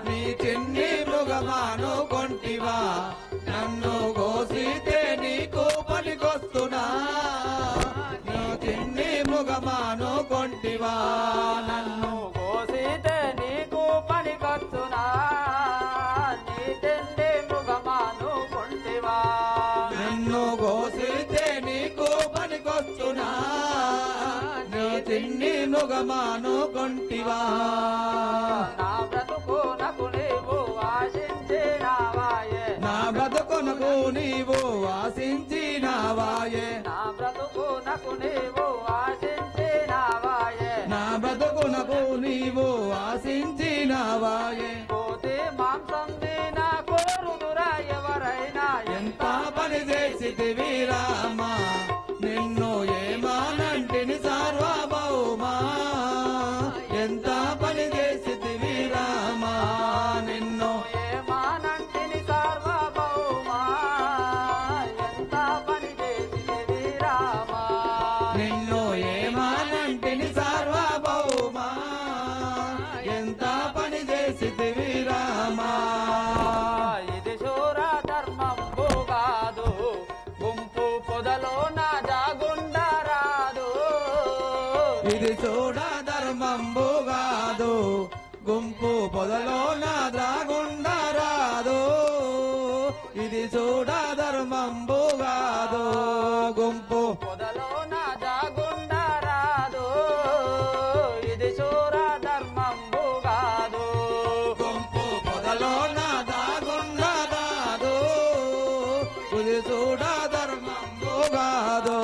నీ చిన్ని మృగమాను కొంటివా నన్ను గోసితే నీకు పనికొస్తున్నా నీ చిన్ని మృగమాను కొంటివా నన్ను కోసితే నీకు పనికొచ్చునా నీ తిండి మృగమాను కుంటివా నన్ను గోసితే నీకు పనికొస్తున్నా నీ చిన్ని మృగమాను కొంటివా నా బ్రతుకునకు నీవు ఆశించినావాయే నా బ్రతుకునకు నీవు ఆశించినావాయే నా బ్రతుకునకు నీవు ఆశించినావాయే నా బ్రతుకునకు నీవు ఆశించినావాయే కోతి మాంసం తినా కోరుదురా ఎవరైనా ఎంత పని చేసితివి రామా నిన్ను ఏమానంటిని సార్వభౌమా పొదలో నా ద్రాగుండా రాదు ఇది చూడ ధర్మంబు కాదు గుంపు పొదలో నా జాగుండా రాదు ఇది చూర ధర్మంబు కాదు గుంపు పొదలో నా దాగుండా రాదు ఇది చూడ ధర్మంబు కాదు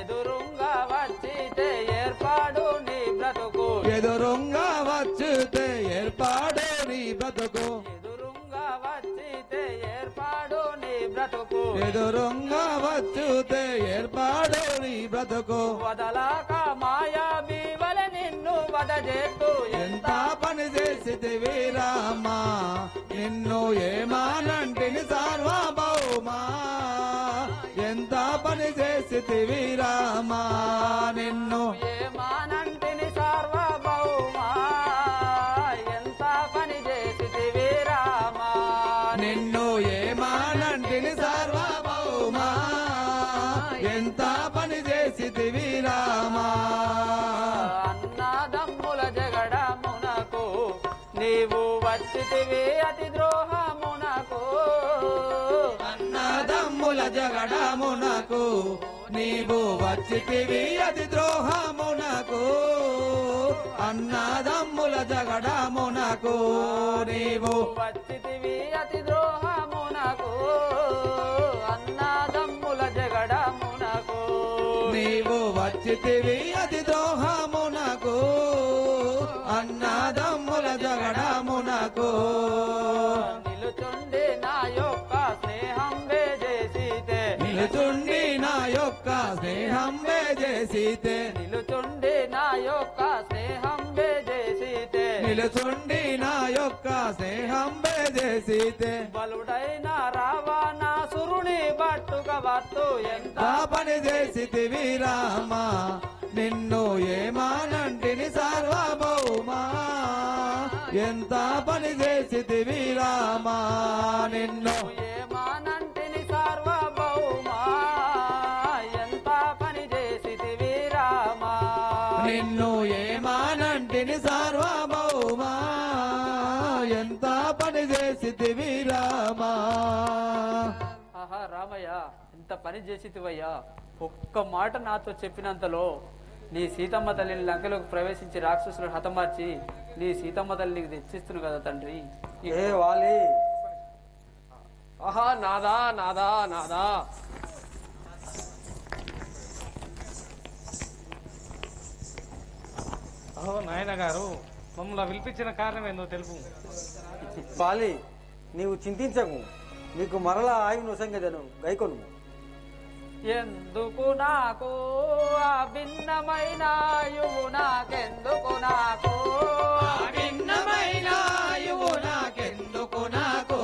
ఎదురుంగా వచ్చితే ఏర్పాడు నీ బ్రతుకు ఎదురుంగా వచ్చితే ఏర్పాడే నీ బ్రతుకు ఎదురుంగా వచ్చితే ఏర్పాడు నీ బ్రతుకు ఎదురుంగా వచ్చితే ఏర్పాడే నీ బ్రతుకు వదలాక మాయా బీవల నిన్ను వదజేస్తూ ఎంత పని చేసితివి రామా నిన్ను ఏమానంటిని సార్వభౌమా ఎంత పని చేసితివి రామా నిన్ను ఏమానంటిని సార్వభౌమా ఎంత పని చేసితివి రామా నిన్ను ఏమానంటిని సార్వభౌమా ఎంత పని చేసితివి రామా అన్నదమ్ముల జగడమునకు నీవు వచ్చితివి అతి ద్రోహమునకు అన్నదమ్ముల జగడమునకు నీవు వచ్చితివి అతి ద్రోహమునకు అన్నదమ్ముల జగడమునకు నీవు వచ్చితివి అతి ద్రోహమునకు అన్నదమ్ముల జగడమునకు నీవు వచ్చితివి అతి ద్రోహమునకు అన్నదమ్ముల జగడమునకు నిలుచుండి నా యొక్క స్నేహం వేజేసితే నిలుచుండి నా యొక్క స్నేహం వేజేసితే నిలుచుండి నా యొక్క స్నేహం వేజేసితే నిలుచుండి నా యొక్క స్నేహం వేజేసితే బలుడైన రావణాసురుని పట్టుక వత్తు ఎంత ఆ పని చేసితివి రామా నిన్ను ఏమానంటిని సార్వభౌమా ఎంత పని చేసితివి రామా నిన్ను ఏమానంటిని సార్వభౌమా ఎంత పని చేసితివి రామా నిన్ను ఏమానంటిని సార్వభౌమా ఎంత పని చేసితివి రామా ఆహా రామయ్య ఇంత పని చేసితివయ్యా ఒక్క మాట నాతో చెప్పినంతలో నీ సీతమ్మ తల్లిని లంకలోకి ప్రవేశించి రాక్షసులను హతమార్చి నీ సీతమ్మ తల్లిని తెచ్చిస్తున్నావు కదా తండ్రి ఏ వాలి ఆహా నాదా నాదా నాదా అహో నాయన గారు మమ్మల్ని పిలిపించిన కారణం ఏందో తెలుపు. వాలి నీవు చింతించకు నీకు మరలా ఆయువు నొసంగదను గైకొను ఎందుకు నాకు ఆ భిన్నమైన ఆయువు నాకెందుకు నాకు భిన్నమైన ఆయువు నాకెందుకు నాకు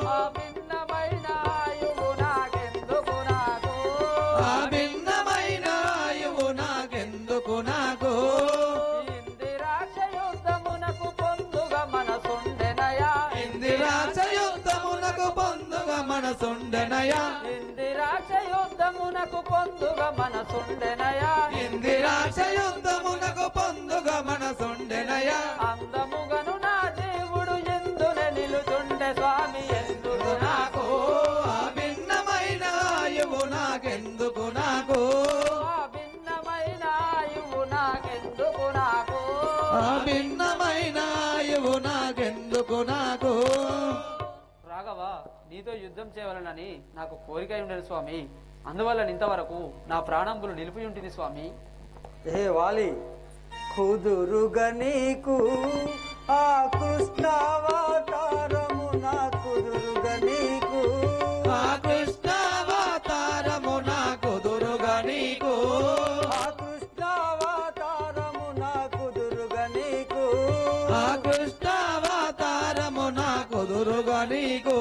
ఆ భిన్నమైన ఆయువు నాకెందుకు నాకు ఆ భిన్నమైన ఆయువు నాకెందుకు నాకు ఇందిరాక్ష యుద్ధమునకు పొందుగా మనసుండెనయా ఇందిరాక్ష యుద్ధమునకు పొందుగా మనసుండెనయా ఇందిరాక్ష యుద్ధమునకు పొందుగా మనసుండెనయా ఇందిరాక్ష యుద్ధమునకు పొందుగా మనసుండెనయా అందముగను నా దేవుడు ఎందునే నిలుచుండే స్వామి ఎందుకు నాకు ఆ భిన్నమైన ఆయువు నాకెందుకు నాకు ఆ భిన్నమైన ఆయువు నాకెందుకు నాకు ఆ భిన్నమైన ఆయువు నాకెందుకు నాకు రాఘవ నీతో యుద్ధం చేయవలనని నాకు కోరిక ఉండేది స్వామి అందువల్ల ఇంతవరకు నా ప్రాణంబులు నిలిపి ఉంటుంది స్వామి ఏ వాలి కుదురుగా నీకు ఆ కృష్ణావతారము నా కుదురుగా నీకు ఆ కృష్ణావతారము నా కుదురుగా నీకు ఆ కృష్ణావతారము నా కుదురుగా నీకు ఆ కృష్ణావతారము నా కుదురుగా నీకు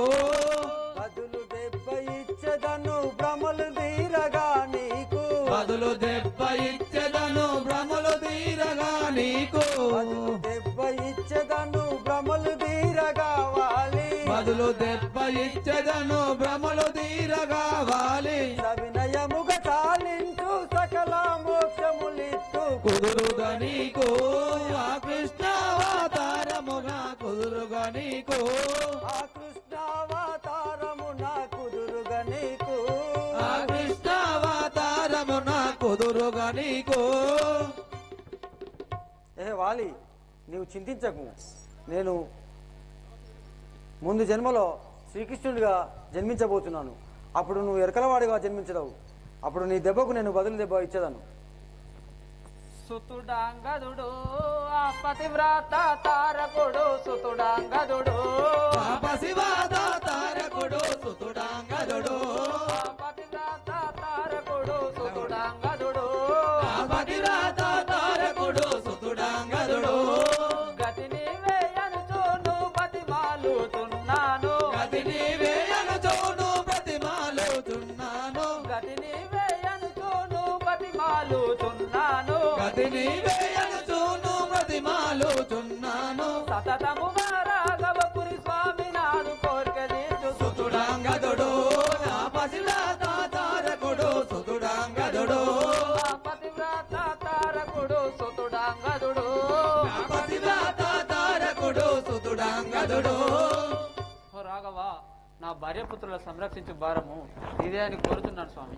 బదులు దెబ్బ ఇచ్చదను భ్రమలు తీరగా నీకు బదులు దెబ్బ ఇచ్చెదను భ్రమలు తీరగా నీకు బదులు దెబ్బ ఇచ్చదను భ్రమలు తీరగా వాలి బదులు దెబ్బ ఇచ్చెదను భ్రమలు తీరగా వాలి సవినయముగా చాలించు సకల మోక్షములిత్తు కుదురుగా నీకు ఆ కృష్ణావతారము నీకు ఆ కృష్ణావతారము నా కుదురుగా నీకు ఆ కృష్ణావతారము నా కుదురుగా నీకు ఏ వాలి నీవు చింతించకు నేను ముందు జన్మలో శ్రీకృష్ణుడిగా జన్మించబోతున్నాను అప్పుడు నువ్వు ఎరకలవాడిగా జన్మించదవు అప్పుడు నీ దెబ్బకు నేను బదులు దెబ్బ ఇచ్చేదాను సుతుడాంగదుడు ఆ పతివ్రత తారకుడు సుతుడాంగదుడు ఆ పసివాత తారకుడు సుతుడాంగదుడు ఆ పతివ్రత తారకుడు సుతుడాంగదుడు ఆ పతివ్రత తారకుడు సుతుడాంగదుడు గతి నీవే అనుచూను బతిమాలుతున్నాను గతి నీవే అనుచూను బ్రతిమాలుతున్నాను గతి నీవే అనుచూను బతిమాలుతున్నాను గతి నీవే అనుచూను బ్రతిమాలుతున్నాను సతతముగా రాఘవపురి స్వామి నాదు కోరిక తీర్చు సుతుడాంగదుడు నా పసివాత తారకుడు సుతుడాంగదుడు ఆ పతివ్రత తారకుడు సుతుడాంగదుడు నా పసివాత తారకుడు సుతుడాంగదుడు ఓ రాఘవ నా భార్యపుత్రుల సంరక్షించు భారము ఇదే అని కోరుతున్నాను స్వామి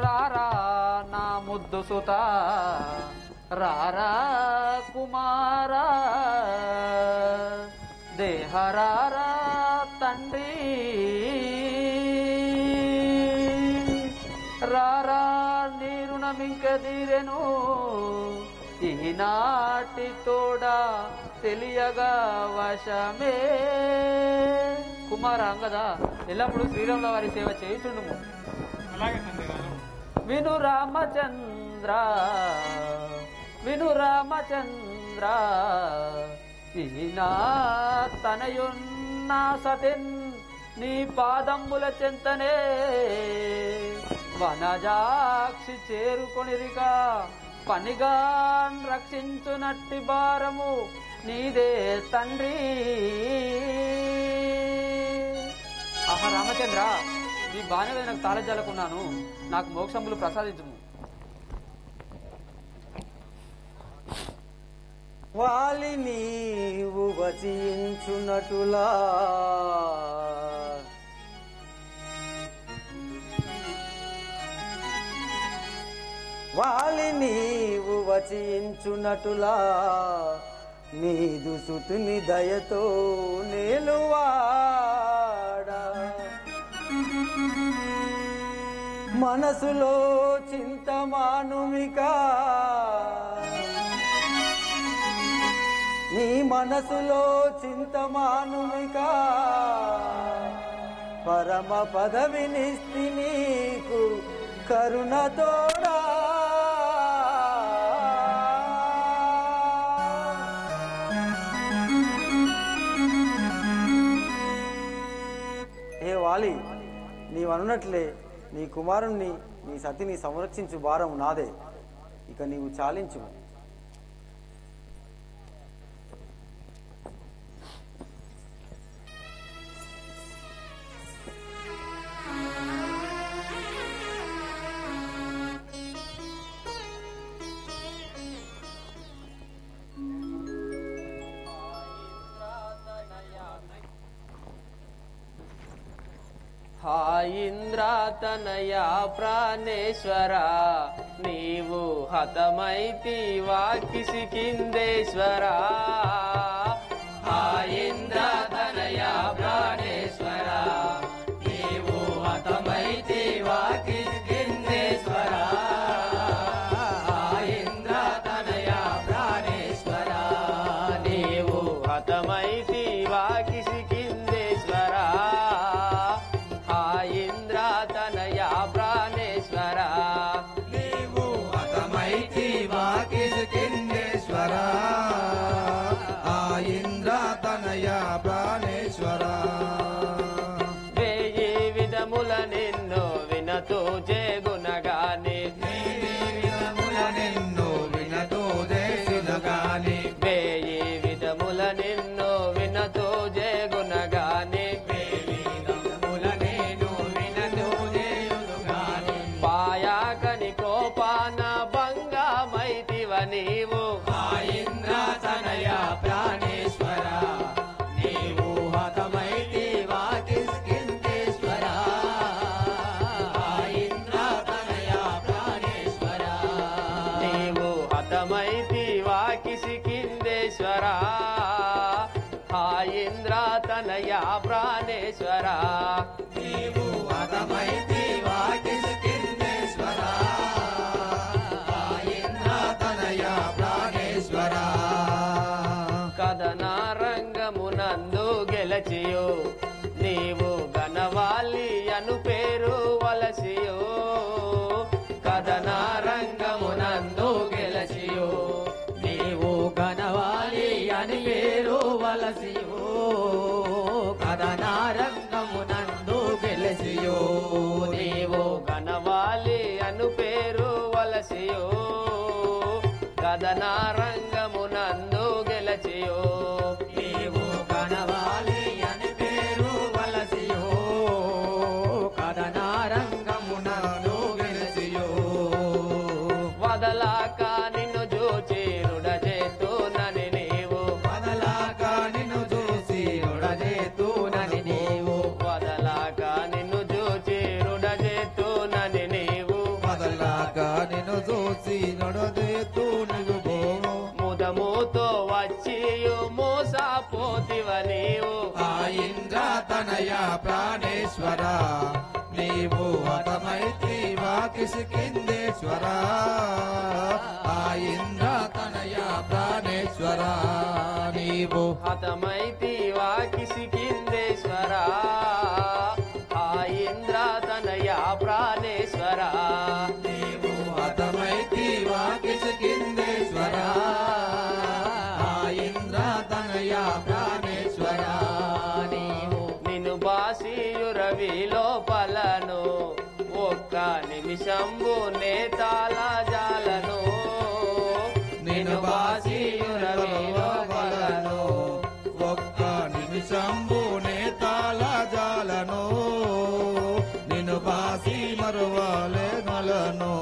రారా నా ముద్దు సుత రారా కుమారా దేహరారా తండ్రి రారా నీరు నమింకదీరెను ఈనాటి తోడా తెలియగా వశమే కుమార అంగద ఎల్లప్పుడూ శ్రీరాముల వారి సేవ చేయుచుండుము విను రామచంద్ర విను రామచంద్ర ఈనా తనయున్న సతిన్ నీ పాదంబుల చెంతనే వనజాక్షి చేరుకొనిరిగా పనిగా రక్షించునట్టి భారము నీదే తండ్రి ఆహా రామచంద్ర నీ బాణి మీద నాకు తాళజాలకున్నాను నాకు మోక్షములు ప్రసాదించుము వాలి నీవు వచించునటులా వాలి నీవు వచించునటులా నీదు సుతుని దయతో నేలువాడా మనసులో చింతమానుమిక నీ మనసులో చింతమానుమిక పరమ పదవినిస్తి నీకు కరుణతోడా ఏ వాలి నీవనున్నట్లే నీ కుమారుణ్ణి నీ సతిని సంరక్షించు భారం నాదే ఇక నీవు చాలించు ఇంద్రాతనయా ప్రాణేశ్వర నీవు హతమైతివా కిసికిందేశ్వర ఇంద్రాతనయా ప్రాణేశ్వర నీవు హతమైతివా కిసికిందేశ్వర ఇంద్రాతనయా ప్రాణేశ్వర నీవు హతమైతివా కిసికిందేశ్వర ఇంద్రాతనయా ప్రాణేశ్వర నీవు హతమైతివా కిష్కిందేశ్వర ఆ ఇంద్రాతనయ ప్రాణేశ్వర వేయి విధముల నిన్ను వినతూ చేగునగాని విధముల నిన్ను నీవు ఇంద్ర తనయ ప్రాణేశ్వర నీవు హతమైతివా కిష్కింధేశ్వర ఇంద్ర తనయ ప్రాణేశ్వర నీవు హతమైతివా కిష్కింధేశ్వర ఇంద్ర తనయ ప్రాణేశ్వర నీవు హతమైతివా కిష్కింధేశ్వర ఇంద్ర తనయ ప్రాణేశ్వర కథన రంగమునందు గెలచియో నీవు గణవాలి అను పేరు వలసియో కథన రంగమునందు గెలచియో నీవు గణవాలి అని పేరు వలసియో కథనారంగమునందు గెలసియో నీవు గణవాలి అను పేరు వలసియో కథన రంగమునందు గెలచియో నీవు గణవాలి అని పేరు వలసియో కథనారంగమునందు గెలసియో వదలాక నిన్ను చూచి రుడజేతునని నీవు వదలాక నిన్ను చూసి రుడజేతునని నీవు వదలాక నిన్ను చూచి రుడజేతునని నీవు వదలాక నిన్ను చూసి రుడజేతు నీవు ముదముతో వచ్చి మోసపోతివ నీవు ఇంద్ర తనయ ప్రాణేశ్వర నీవు హతమైతివా కిష్కింధేశ్వర ఇంద్ర తనయ ప్రాణేశ్వర నీవు హతమైతివా కిష్కింధేశ్వర ఇంద్ర తనయ ప్రాణేశ్వర నీవు హతమైతివా కిష్కింధేశ్వర ఇంద్ర తనయ ప్రాణేశ్వర నీవు నిన్ను బాసియురవి లోపలను ఒక్క నిమిషంబు నేతాల జాలను నిన్ను బాసియురవి లోపలను ఒక్క నిమిషంబు నేతాల జాలను నిన్ను బాసి మరువలేగలను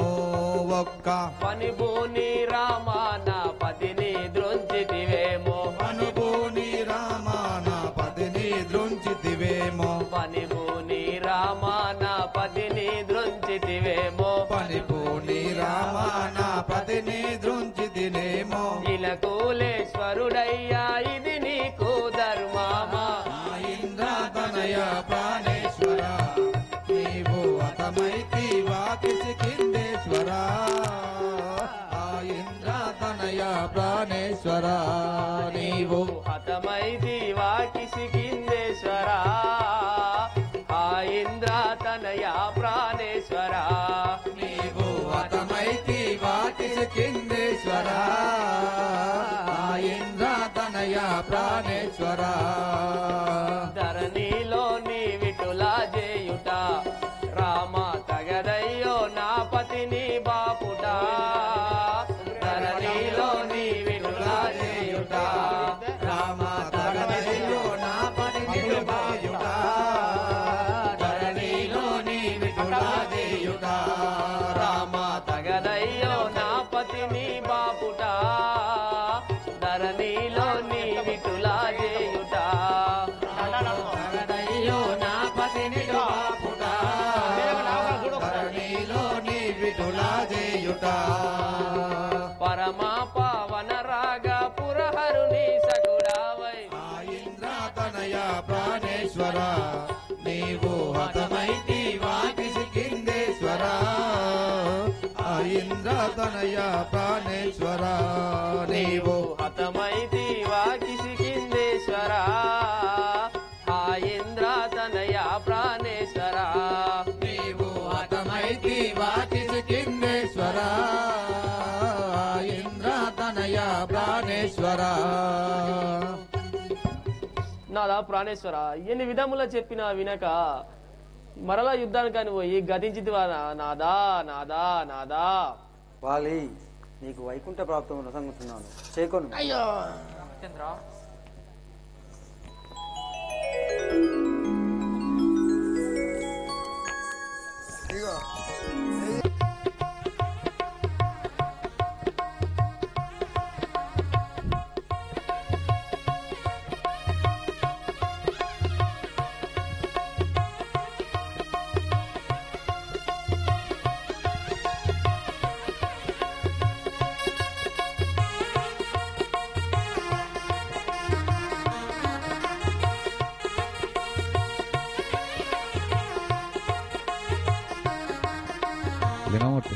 ఒక్క పనిభూని రామాన పతిని ద్రోంచితివేమో అనుభూని రామాన పదిని దృంచితివేమో పనిభూని రామాన పతిని ద్రోంచితివేమో పనిపూని రామాన పదిని దృంచితినేమో ఇలకూలేశ్వరుడయ్యా ఇది నీకు ధర్మమా ఇంద్ర తనయ ప్రాణేశ్వర నీవు హతమైతివా కిష్కింధేశ్వర ఇంద్ర తనయ ప్రాణేశ్వర నీవు హతమైతివా కిష్కింధేశ్వర ఇంద్ర తనయ ప్రాణేశ్వర నీవు హతమైతివా కిష్కింధేశ్వర ఇంద్ర తనయ ప్రాణేశ్వర ధరణిలో నీ విటులా చేయుట రామ తగదయ్యో నా పతిని బాపుట ధరణిలో నీ విటులా చేయుట రామ తగదయ్యో నా పతిని బాయుట ధరణిలో నీ విఠులా చేయుట రామ తగదయ్యో నా పతిని బాపుట ధరణిలో నీ విటులా చేయుట తగదయ్యో నా పతిని బాపుట ధరణిలో నీ విఠులా చేయుట పరమ పవన రాగ పురహరుని సకుడావై ఇంద్ర తనయ ప్రాణేశ్వర నీవు హతమైతివా కిష్కింధేశ్వర ఇంద్ర తనయ ప్రాణేశ్వర నీవు హతమైతివా కిష్కింధేశ్వర ఇంద్ర తనయ ప్రాణేశ్వర నీవు హతమైతివా కిష్కింధేశ్వర ఇంద్ర తనయ ప్రాణేశ్వర నాదా ప్రాణేశ్వర ఎన్ని విధములా చెప్పినా వినక మరలా యుద్ధానికని పోయి గతించితివా నాదా నాదా నాదా వాలి నీకు వైకుంఠ ప్రాప్తం నొసంగుతున్నాను చేకొను చంద్ర ఇగో వినముట్టు.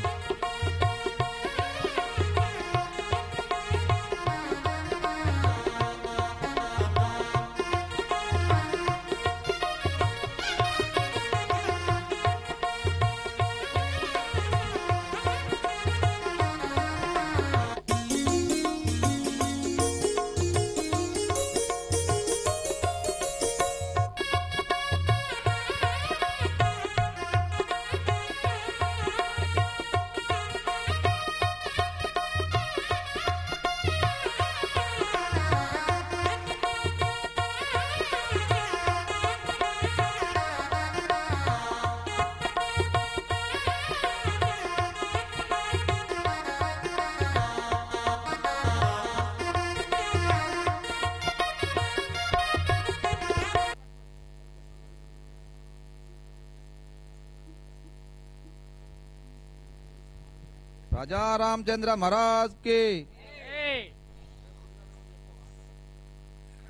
राजा रामचंद्र महाराज की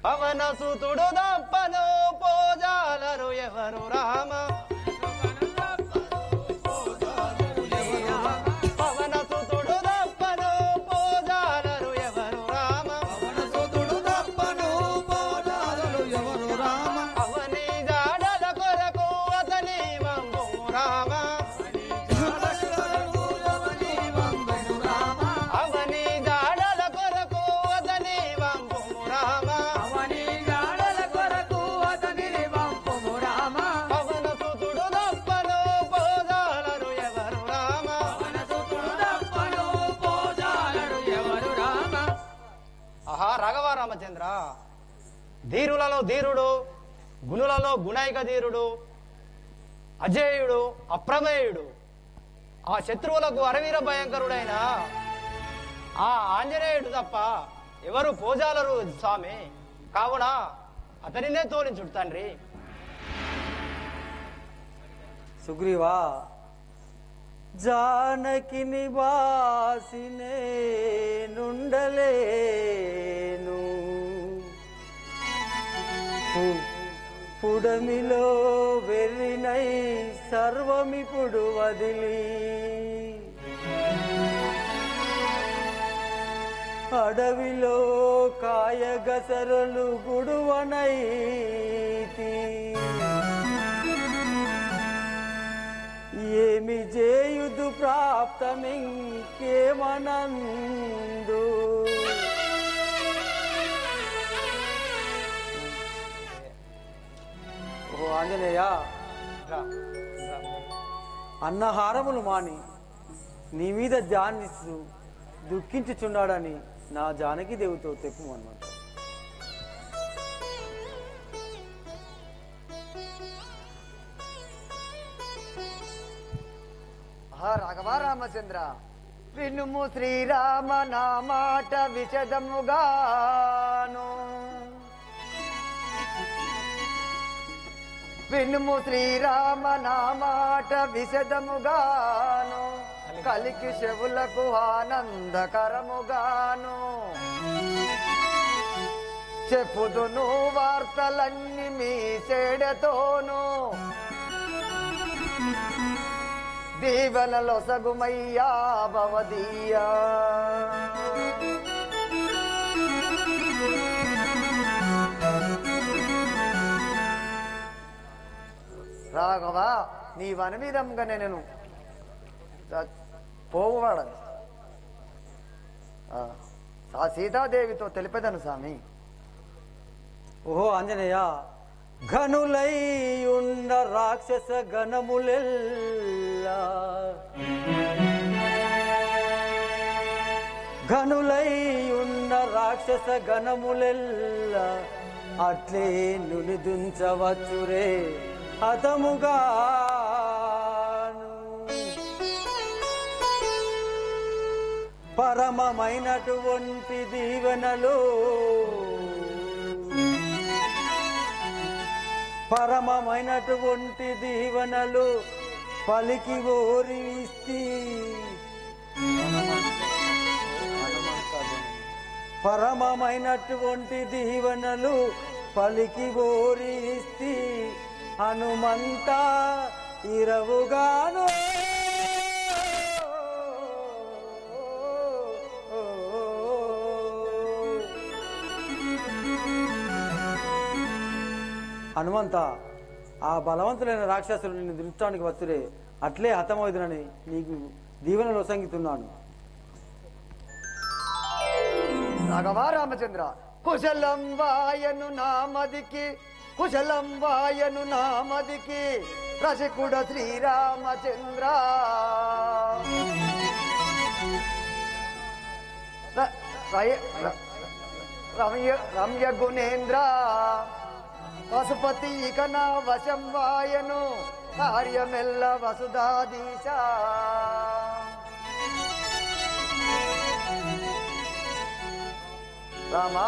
పవన సుతుడు దప్పను పోజాలరు ఎవరు రామ పవన సుతుడు దప్పను పోజాలరు ఎవరు రామ సుతుడు దప్పను పోజాలరు ఎవరు రామ అవని జాడల కొరకు అతని వంగు రామ అవని జాడల కొరకు అతని వంగు రామ పవన సుతుడు దప్పను పోజాలరు ఎవరు రామ ఆహా రాఘవ రామచంద్ర ధీరులలో ధీరుడు గుణులలో గుణైక ధీరుడు అజేయుడు అప్రమేయుడు ఆ శత్రువులకు అరవీర భయంకరుడైన ఆ ఆంజనేయుడు తప్ప ఎవరు పోజాలరు స్వామి కావున అతనినే తోలించుడు తండ్రి సుగ్రీవా జానకి నివాసినే నుండలేను పుడమిలో వెర్రినై సర్వమిపుడు వదిలి అడవిలో కాయగసరలు గుడువనైతి ఏమి చేయుదు ప్రాప్తమింకేమనందు ఓ ఆంజనేయ అన్నహారములు మాని నీ మీద ధ్యానిస్తూ దుఃఖించుచున్నాడని నా జానకి దేవుతో తెప్పు అన్నమాట. రాఘవ రామచంద్ర వినుము శ్రీరామ నా మాట విశదముగాను వినుము శ్రీరామ నా మాట విశదముగాను కలికి చెవులకు ఆనందకరముగాను చెప్పుదును వార్తలన్నీ మీ సేడతోను దీవెనలో సగుమయ్యా భవదీయా రాఘవ నీ వనమీదంగానే నేను పోవాడను ఆ సీతాదేవితో తెలిపేదను స్వామి. ఓహో ఆంజనేయ ఘనులై ఉన్న రాక్షస గణములెల్లా ఘనులై ఉన్న రాక్షస గణములెల్లా అట్లే నునిదుంచవచ్చురే హతముగాను పరమమైనటువంటి దీవెనలు పరమమైనటువంటి దీవెనలు పలికి ఓరిస్తి పరమమైనటువంటి దీవెనలు పలికి ఓరిస్తి హనుమంత ఇరవుగాను హనుమంత, ఆ బలవంతులైన రాక్షసులు నిన్ను దృష్టానికి వచ్చురే, అట్లే హతమవుతునని నీకు దీవెనలో సంగీతున్నాను. రాఘవా రామచంద్ర, కుశలం వాయను నామదికి, కుశలం వాయను నామదికి, రసికుడ శ్రీరామచంద్ర. రమ్య గుణేంద్ర పశుపతి ఇక నా వశం వాయను, కార్యమెల్ల వసుధాదీశ. రామా,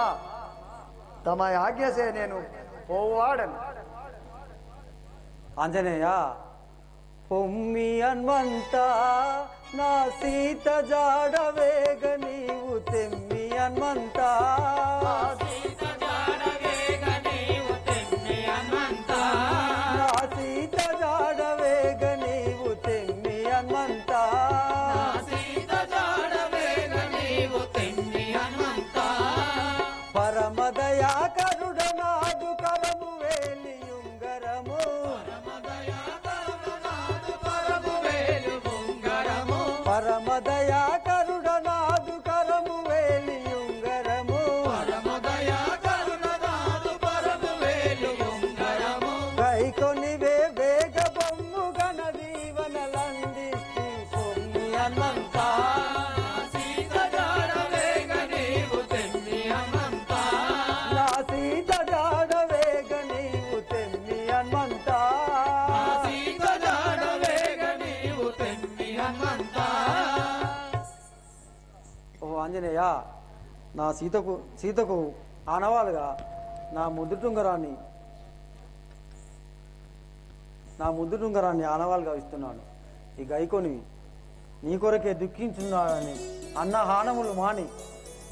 తమ ఆజ్ఞసే నేను పోవాడను. ఆంజనేయ, పొమ్మి హనుమంత, నా సీత జాడవేగ నీవు తెమ్మి హనుమంత. నా సీత జాడవేగ నీవు తెమ్మి హనుమంత. పరమదయా కరుడనాదు కరము వేలియుంగరము, పరమదయా కరుడనాదు కరము వేలియుంగరము, కైకొనివే వేగ బొమ్ము గణ దీవనలందిస్తూ పొమ్మి హనుమంత. నా సీత జాడవేగ నీవు తెమ్మి హనుమంత. ఓ ఆంజనేయ, నా సీతకు ఆనవాలుగా నా ముద్దు టుంగరాన్ని ఆనవాలుగా ఇస్తున్నాను. ఈ గైకోనివి నీ కొరకే దుఃఖించున్నాడని, అన్న హానములు మాని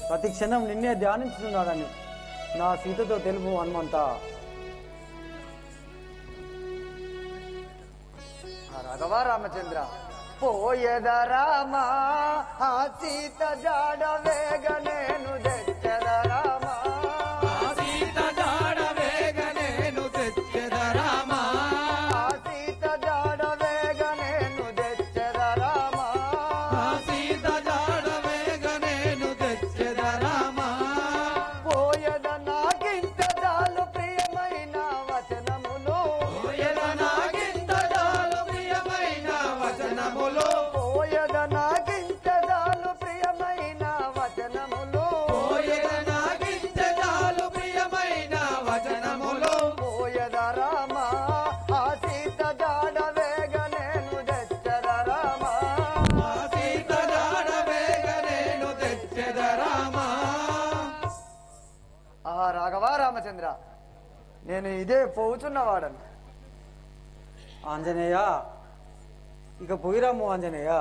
ప్రతి క్షణం నిన్నే ధ్యానించుతున్నాడని నా సీతతో తెలుపు హనుమంత. రాఘవ రామచంద్ర, పోయద రామా, ఆ సీత జాడ వేగ నేను తెచ్చద రామా. సీత జాడ వేగ నేను తెచ్చద రామా. సీత జాడ వేగ నేను తెచ్చద రామా. సీత జాడ వేగ నేను తెచ్చద రామా. పోయద నాకింత చాలు ప్రియమైన వచనములు, పోయద నాకింత చాలు ప్రియమైన వచనములు, పోయద నాకింత చాలు ప్రియమైన వచనములు, పోయద నాకింత చాలు ప్రియమైన వచనములు. పోయద రామా, ఆ సీత జాడ వేగ నేను తెచ్చద రామా. సీత జాడ వేగ నేను తెచ్చద రామా. ఆ రాఘవ రామచంద్ర, నేను ఇదే పోవుచున్నవాడను. ఆంజనేయ, ఇక పోయిరాము ఆంజనేయ.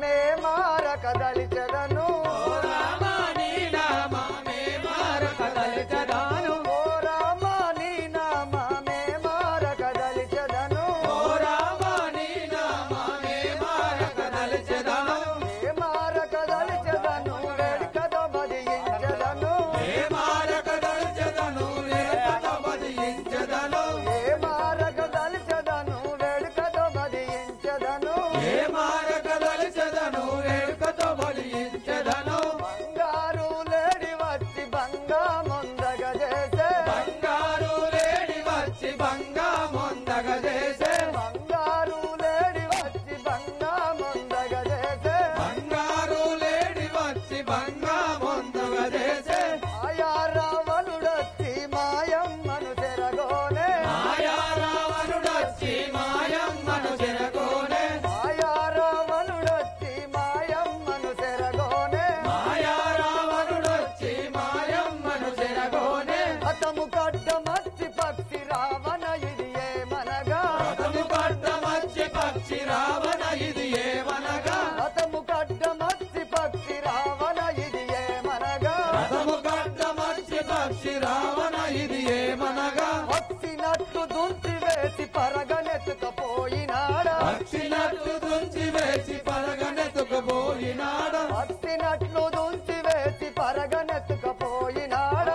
మే మారక దళిచెదను, ఓ రామా నీ నామ మే మారక దళిచెదను. ఓ రామా నీ నామ మే మారక దళిచెదను. ఓ రామా నీ నామ మే మారక దళిచెదను. మే మారక దళిచెదను, వేడుకతో బదియించెదను. మే మారక దళిచెదను, వేడుకతో బదియించెదను. మే మారక దళిచెదను, వేడుకతో బదియించెదను. మే మారక దళిచెదను, వేడుకతో బదియించెదను. బంగారు లేడి వచ్చి బంగా మొందగ చేసే, బంగారు లేడి వచ్చి బంగా మొందగ చేసే. బంగారు లేడి వచ్చి బంగా మొందగ చేసే. బంగారు లేడి వచ్చి బంగా మొందగ చేసే. ఆయా రావణుడొచ్చి మాయమ్మను చెరగోనే, ఆయా రావణుడొచ్చి మాయమ్మను చెరగోనే. ఆయా రావణుడొచ్చి మాయమ్మను చెరగోనే. ఆయా రావణుడొచ్చి మాయమ్మను చెరగోనే. అతము కడ్డమచ్చి పక్షి రావణ ఇది ఏమనగా. అతము కడ్డమచ్చి పక్షి రావణ ఇది ఏమనగా. అతము కడ్డమచ్చి పక్షి రావణ ఇది ఏమనగా. అతము కడ్డమచ్చి పక్షి రావణ ఇది ఏమనగా. పక్షినట్టు దుంచి వేసి పరగనెత్తుకపోయినాడా. పక్షినట్టు దుంచి వేసి పరగనెత్తుకపోయినాడా. పక్షినట్లు దుంచి వేసి పరగనెత్తుకపోయినాడా.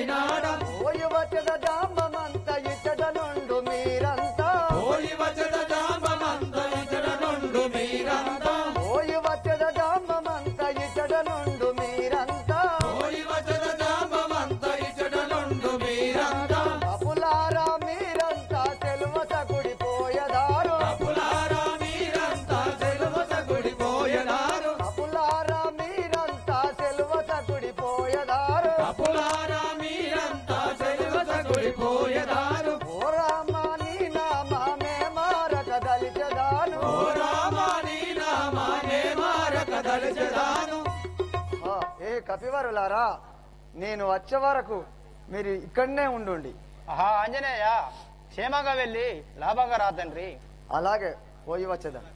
పోయినాడా పోయి వచ్చద జాంబమంత ఇచ్చట నుండు మీరంతా పోయి వచ్చద జాంబమంత ఇచ్చట నుండు మీరంతా పోయి వచ్చద జాంబమంత ఇచ్చట నుండు మీరంతా పోయి వచ్చద జాంబమంత ఇచ్చట నుండు మీరంతా అపులారా మీరంతా తెలువత గుడిపోయదారు అపులారా మీరంతా తెలువత గుడిపోయదారు అపులారా మీరంతా తెలువత గుడిపోయదారు అపులారా మీరంతా తెలువత గుడిపోయదారు ఓ రామా నీ నామే మారక దలిచదాను ఓ రామా నీ నామానే మారక దలిచెదాను ఏ కపివరులారా నేను వచ్చే వరకు మీరు ఇక్కడనే ఉండుండి ఆహా ఆంజనేయ క్షేమంగా వెళ్ళి లాభంగా రా తండ్రి అలాగే పోయి వచ్చేదాన్ని